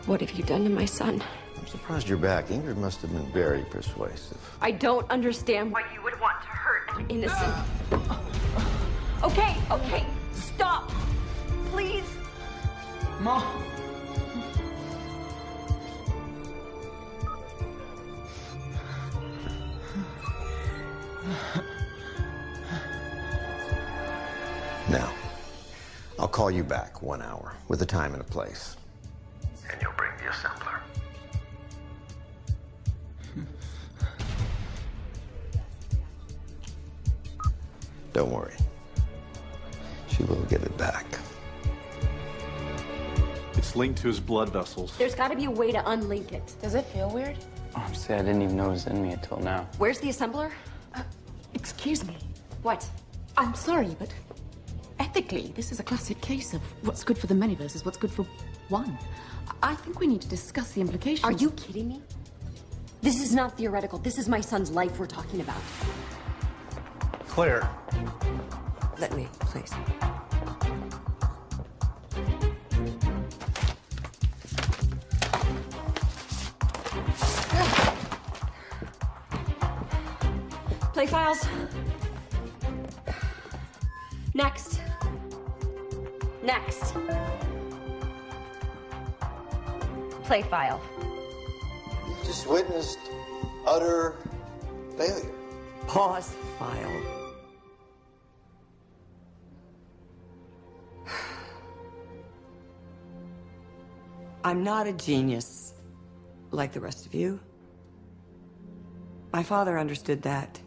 what have you done to my son? I'm surprised you're back. Ingrid must have been very persuasive. I don't understand why you would want to hurt an innocent. Okay, stop. Please. Mom. Now, I'll call you back 1 hour with a time and a place. And you'll bring the assembler. Don't worry. She will give it back. It's linked to his blood vessels. There's got to be a way to unlink it. Does it feel weird? Honestly, I didn't even know it was in me until now. Where's the assembler? Excuse me. What? I'm sorry, but ethically, this is a classic case of what's good for the many versus what's good for one. I think we need to discuss the implications. Are you kidding me? This is not theoretical. This is my son's life we're talking about. Claire. Let me, please. Play files. Next. Play file. Just witnessed utter failure. Pause file. I'm not a genius like the rest of you. My father understood that.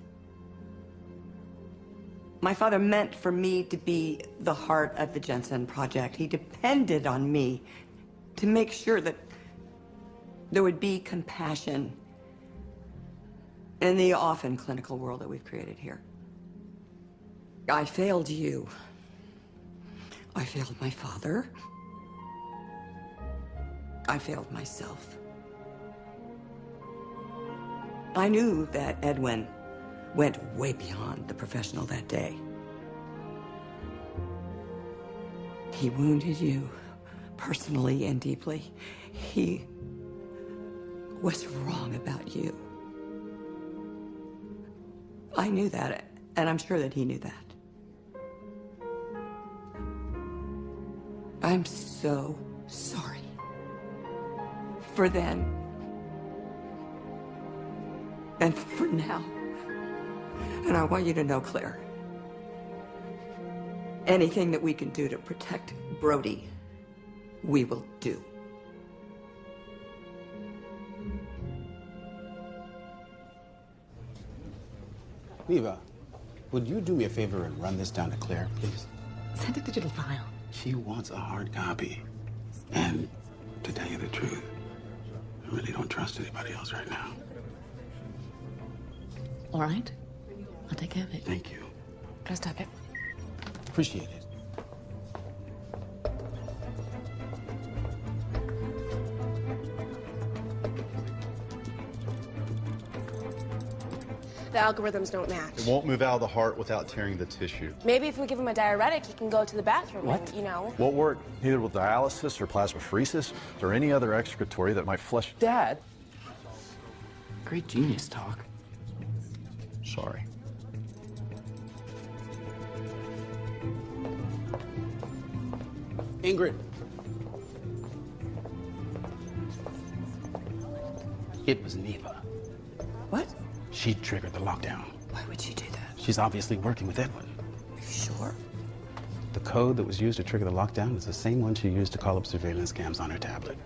My father meant for me to be the heart of the Jensen Project. He depended on me to make sure that there would be compassion in the often clinical world that we've created here. I failed you. I failed my father. I failed myself. I knew that Edwin went way beyond the professional that day. He wounded you personally and deeply. He was wrong about you. I knew that, and I'm sure that he knew that. I'm so sorry for then and for now. And I want you to know, Claire, anything that we can do to protect Brody, we will do. Neva, would you do me a favor and run this down to Claire, please? Send a digital file. She wants a hard copy. And to tell you the truth, I really don't trust anybody else right now. All right. I'll take care of it. Thank you. Just type it. Appreciate it. the algorithms don't match. It won't move out of the heart without tearing the tissue. Maybe if we give him a diuretic, he can go to the bathroom and, you know. Won't work neither with dialysis or plasmapheresis or any other excretory that might flush. Dad. Great genius talk. Sorry. Ingrid. It was Neva. What? She triggered the lockdown. Why would she do that? She's obviously working with Edwin. Are you sure? The code that was used to trigger the lockdown is the same one she used to call up surveillance cams on her tablet.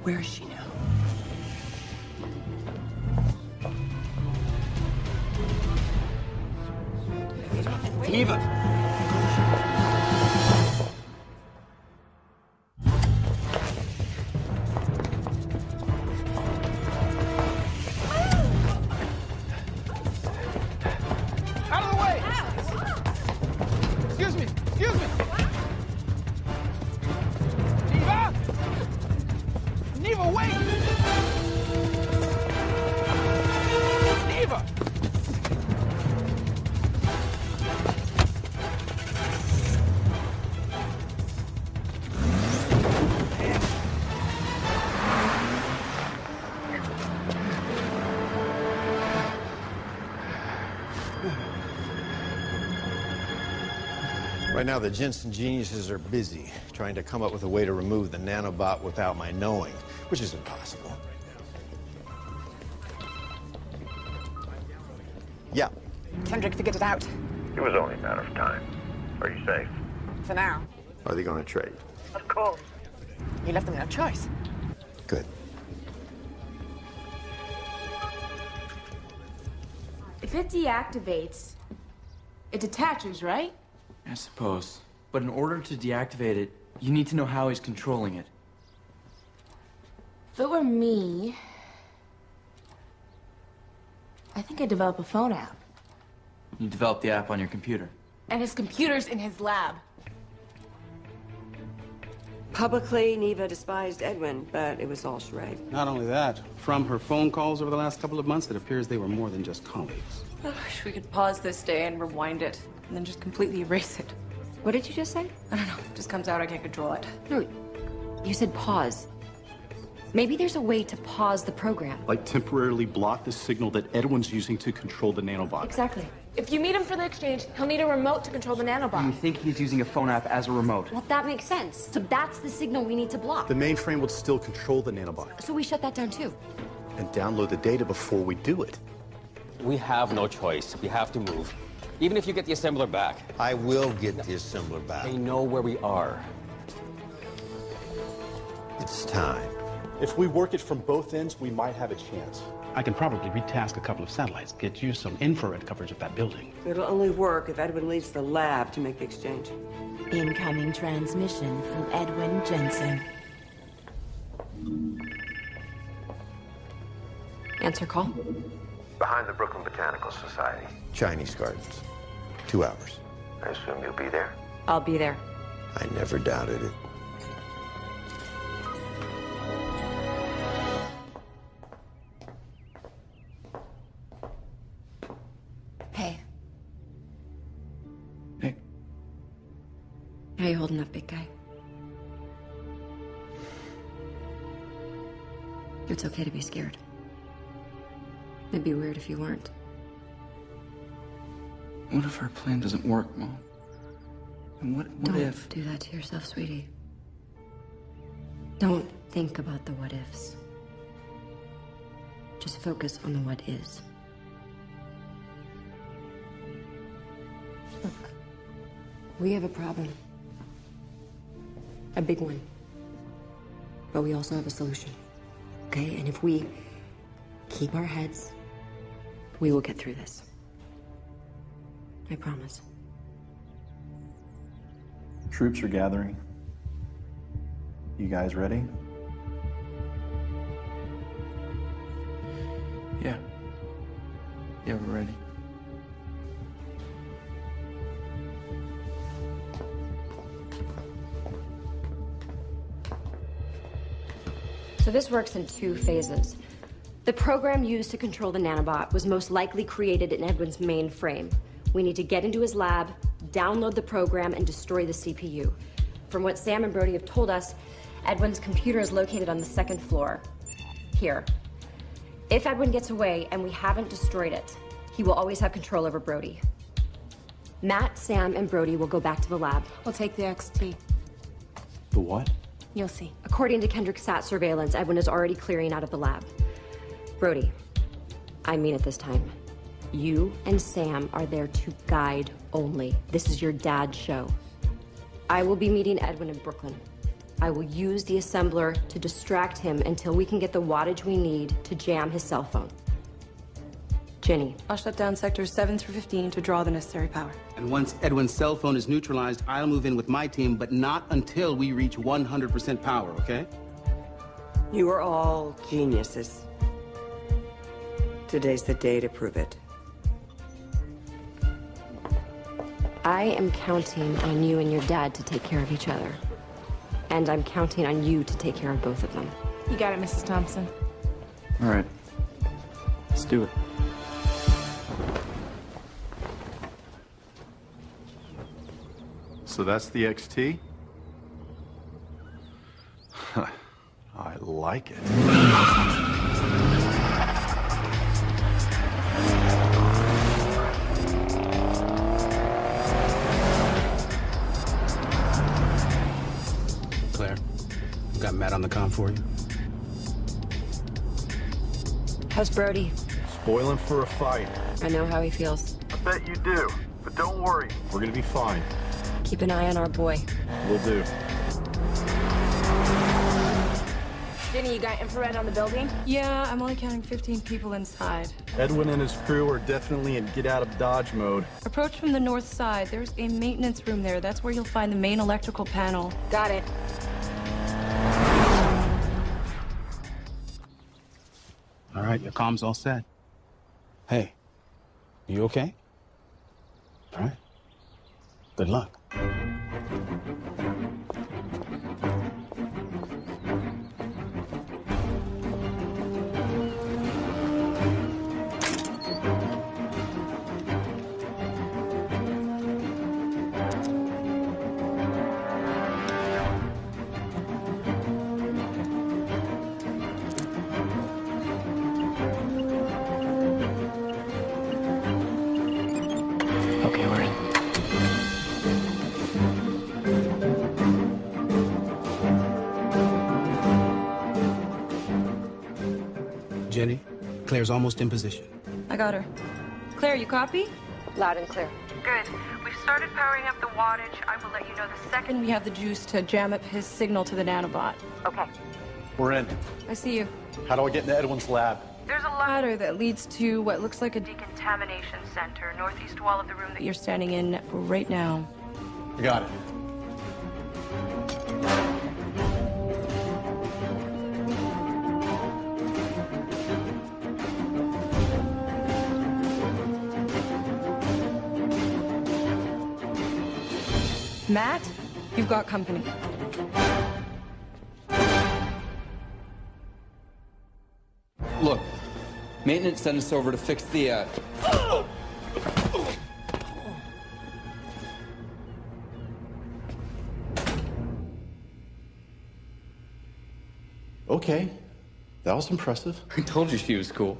Where is she now? Neva! Right now, the Jensen geniuses are busy trying to come up with a way to remove the nanobot without my knowing, which is impossible. Yeah. Kendrick figured it out. It was only a matter of time. Are you safe? For now. Are they going to trade? Of course. You left them no choice. Good. If it deactivates, it detaches, right? I suppose. But in order to deactivate it, you need to know how he's controlling it. If it were me, I think I'd develop a phone app. You develop the app on your computer. And his computer's in his lab. Publicly, Neva despised Edwin, but it was all charade. Not only that, from her phone calls over the last couple of months, it appears they were more than just colleagues. I wish we could pause this day and rewind it, and then just completely erase it. What did you just say? I don't know. It just comes out. I can't control it. No, you said pause. Maybe there's a way to pause the program. Like temporarily block the signal that Edwin's using to control the nanobot. Exactly. If you meet him for the exchange, he'll need a remote to control the You nanobot. think he's using a phone app as a remote? Well, that makes sense. So that's the signal we need to block. The mainframe would still control the nanobot. So we shut that down too. And download the data before we do it. We have no choice. We have to move. Even if you get the assembler back. I will get the assembler back. They know where we are. It's time. If we work it from both ends, we might have a chance. I can probably retask a couple of satellites, get you some infrared coverage of that building. It'll only work if Edwin leaves the lab to make the exchange. Incoming transmission from Edwin Jensen. Answer call. Behind the Brooklyn Botanical Society. Chinese gardens. 2 hours. I assume you'll be there. I'll be there. I never doubted it. Hey. Hey. How you holding up, big guy? It's okay to be scared. It'd be weird if you weren't. What if our plan doesn't work, Mom? And what Don't if? do that to yourself, sweetie. Don't think about the what ifs. Just focus on the what is. Look, we have a problem. A big one. But we also have a solution. Okay? And if we keep our heads, we will get through this. I promise. Troops are gathering. You guys ready? Yeah. Yeah, we're ready. So this works in 2 phases. The program used to control the nanobot was most likely created in Edwin's mainframe. We need to get into his lab, download the program, and destroy the CPU. From what Sam and Brody have told us, Edwin's computer is located on the 2nd floor. Here. If Edwin gets away and we haven't destroyed it, he will always have control over Brody. Matt, Sam, and Brody will go back to the lab. We'll take the XT. The what? You'll see. According to Kendrick Sat surveillance, Edwin is already clearing out of the lab. Brody, I mean it this time. You and Sam are there to guide only. This is your dad's show. I will be meeting Edwin in Brooklyn. I will use the assembler to distract him until we can get the wattage we need to jam his cell phone. Jenny. I'll shut down sectors 7 through 15 to draw the necessary power. And once Edwin's cell phone is neutralized, I'll move in with my team, but not until we reach 100% power, okay? You are all geniuses. Today's the day to prove it. I am counting on you and your dad to take care of each other. And I'm counting on you to take care of both of them. You got it, Mrs. Thompson. All right. Let's do it. So that's the XT? I like it. Claire, got Matt on the comm for you? How's Brody? Spoiling for a fight. I know how he feels. I bet you do. But don't worry, we're gonna be fine. Keep an eye on our boy. Will do. Jenny, you got infrared on the building? Yeah, I'm only counting 15 people inside. Edwin and his crew are definitely in get-out-of-Dodge mode. Approach from the north side. There's a maintenance room there. That's where you'll find the main electrical panel. Got it. All right, your comm's all set. Hey, you okay? All right. Good luck. Okay, we're in. Jenny, Claire's almost in position. I got her. Claire, you copy? Loud and clear. Good. We've started powering up the wattage. I will let you know the second we have the juice to jam up his signal to the nanobot. Okay. We're in. I see you. How do I get into Edwin's lab? There's a ladder that leads to what looks like a decontamination center, northeast wall of the room that you're standing in right now. I got it. Matt, you've got company. Look, maintenance sent us over to fix the, Okay, that was impressive. I told you she was cool.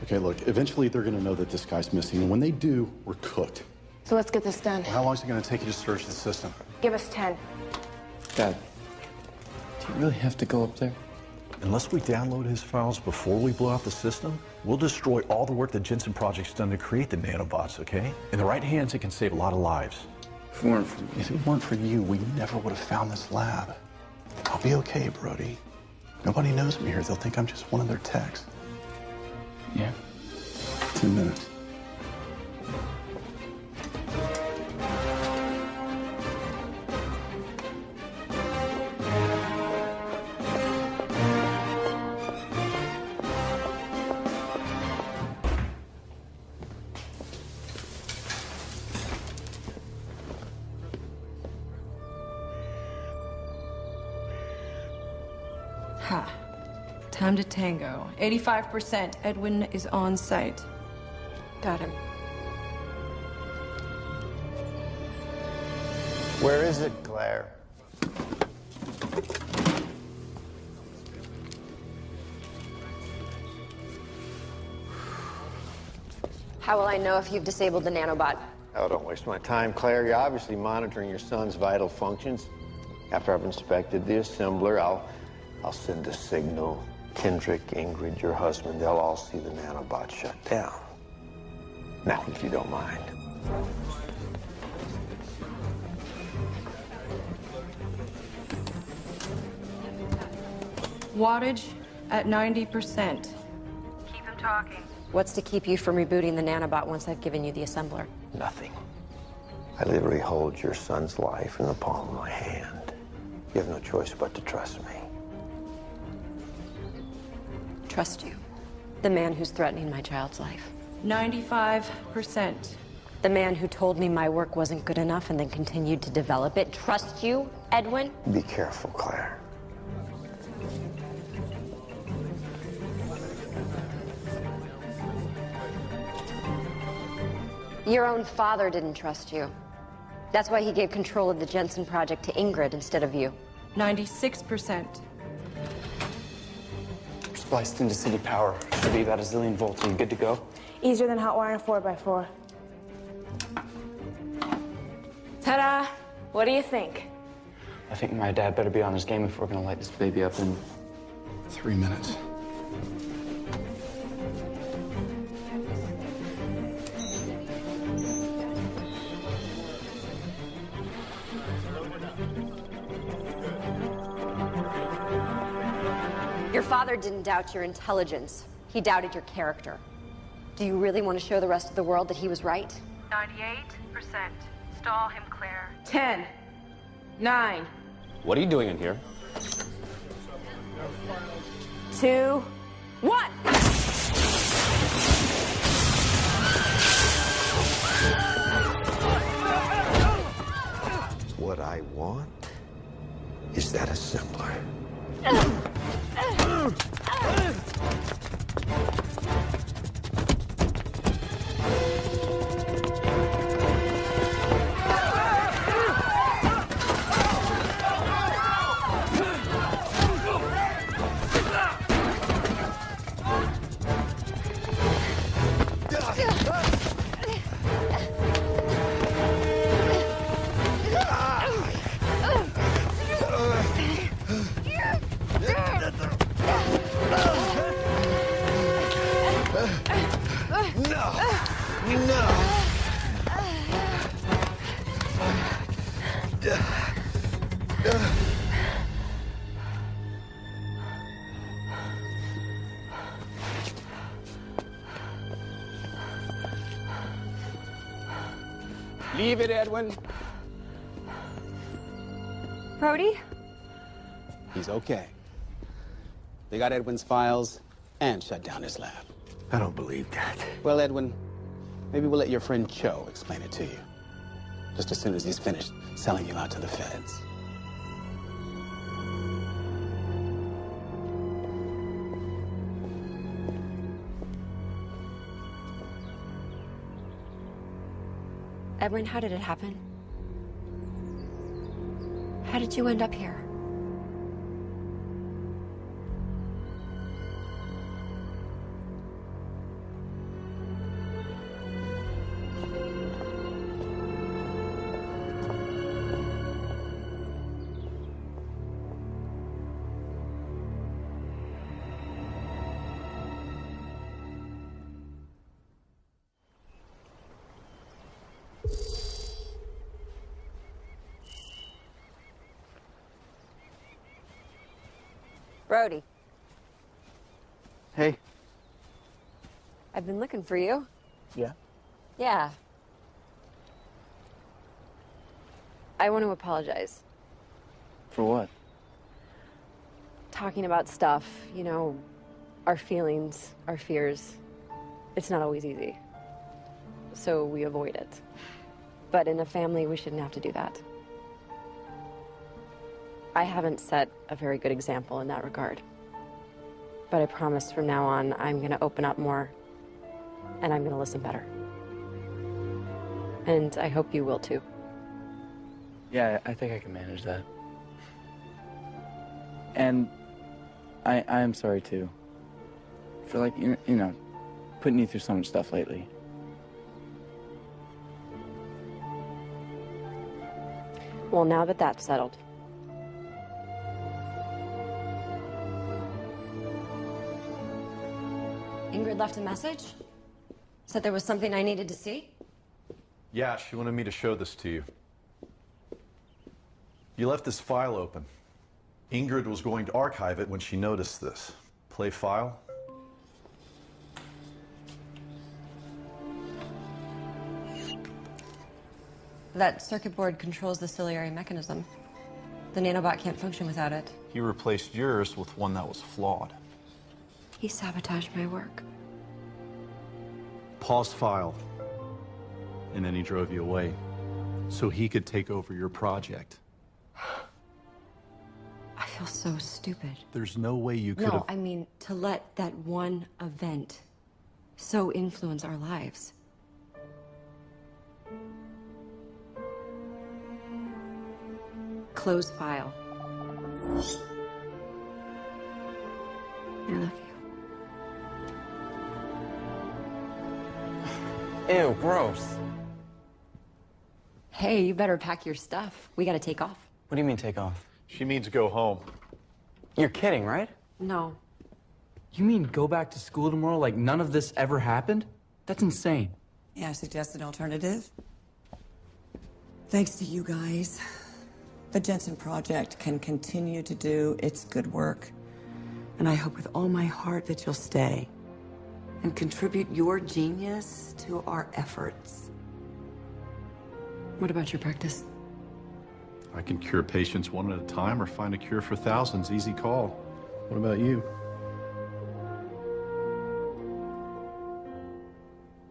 Okay, look, eventually they're gonna know that this guy's missing, and when they do, we're cooked. So let's get this done. Well, how long is it going to take you to search the system? Give us 10. Dad, do you really have to go up there? Unless we download his files before we blow out the system, we'll destroy all the work that Jensen Project's done to create the nanobots, okay? In the right hands, it can save a lot of lives. If it weren't for me. If it weren't for you, we never would have found this lab. I'll be okay, Brody. Nobody knows me here. They'll think I'm just one of their techs. Yeah. 10 minutes. Time to tango. 85%. Edwin is on site. Got him. Where is it, Claire? How will I know if you've disabled the nanobot? Oh, don't waste my time, Claire. You're obviously monitoring your son's vital functions. After I've inspected the assembler, I'll send a signal. Kendrick, Ingrid, your husband, they'll all see the nanobot shut down. Now, if you don't mind. Wattage at 90%. Keep him talking. What's to keep you from rebooting the nanobot once I've given you the assembler? Nothing. I literally hold your son's life in the palm of my hand. You have no choice but to trust me. Trust you. The man who's threatening my child's life. 95%. The man who told me my work wasn't good enough and then continued to develop it. Trust you, Edwin? Be careful, Claire. Your own father didn't trust you. That's why he gave control of the Jensen project to Ingrid instead of you. 96%. We're spliced into city power. Should be about a zillion volts. Are you good to go? Easier than hot wiring a 4x4. Ta-da! What do you think? I think my dad better be on his game if we're gonna light this baby up in 3 minutes. Your father didn't doubt your intelligence. He doubted your character. Do you really want to show the rest of the world that he was right? 98%. Stall him, Claire. 10, 9, What are you doing in here? 2, 1. What I want is that assembler. Leave it, Edwin. Brody? He's okay. They got Edwin's files and shut down his lab. I don't believe that. Well, Edwin, maybe we'll let your friend Cho explain it to you. Just as soon as he's finished selling you out to the feds. Edwin, how did it happen? How did you end up here? Brody. Hey. I've been looking for you. Yeah? Yeah. I want to apologize. For what? Talking about stuff, you know, our feelings, our fears. It's not always easy. So we avoid it. But in a family, we shouldn't have to do that. I haven't set a very good example in that regard. But I promise from now on, I'm gonna open up more, and I'm gonna listen better. And I hope you will too. Yeah, I think I can manage that. And I am sorry too. For like, you know, putting you through so much stuff lately. Well, now that that's settled. Ingrid left a message? Said there was something I needed to see? Yeah, she wanted me to show this to you. You left this file open. Ingrid was going to archive it when she noticed this. Play file. That circuit board controls the ciliary mechanism. The nanobot can't function without it. He replaced yours with one that was flawed. He sabotaged my work. Pause file. And then he drove you away so he could take over your project. I feel so stupid. There's no way you could have... No, I mean, to let that one event so influence our lives. Close file. I love you. Ew, gross. Hey, you better pack your stuff. We gotta take off. What do you mean take off? She means go home. You're kidding, right? No. You mean go back to school tomorrow like none of this ever happened? That's insane. Yeah, I suggest an alternative. Thanks to you guys, the Jensen Project can continue to do its good work. And I hope with all my heart that you'll stay and contribute your genius to our efforts. What about your practice? I can cure patients one at a time or find a cure for thousands. Easy call. What about you?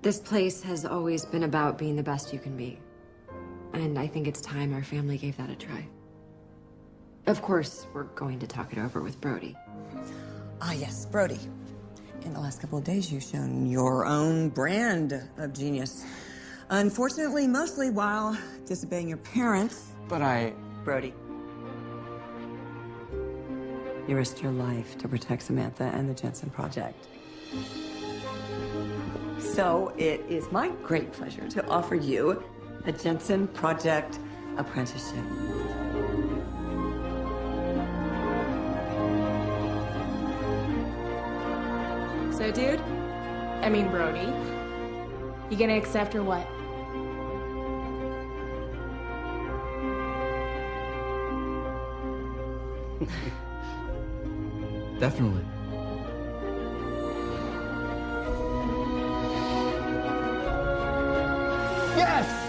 This place has always been about being the best you can be. And I think it's time our family gave that a try. Of course, we're going to talk it over with Brody. Ah, yes, Brody. In the last couple of days, you've shown your own brand of genius. Unfortunately, mostly while disobeying your parents. But Brody. You risked your life to protect Samantha and the Jensen Project. So it is my great pleasure to offer you a Jensen Project apprenticeship. So, dude, I mean, Brody, you gonna accept or what? Definitely. Yes!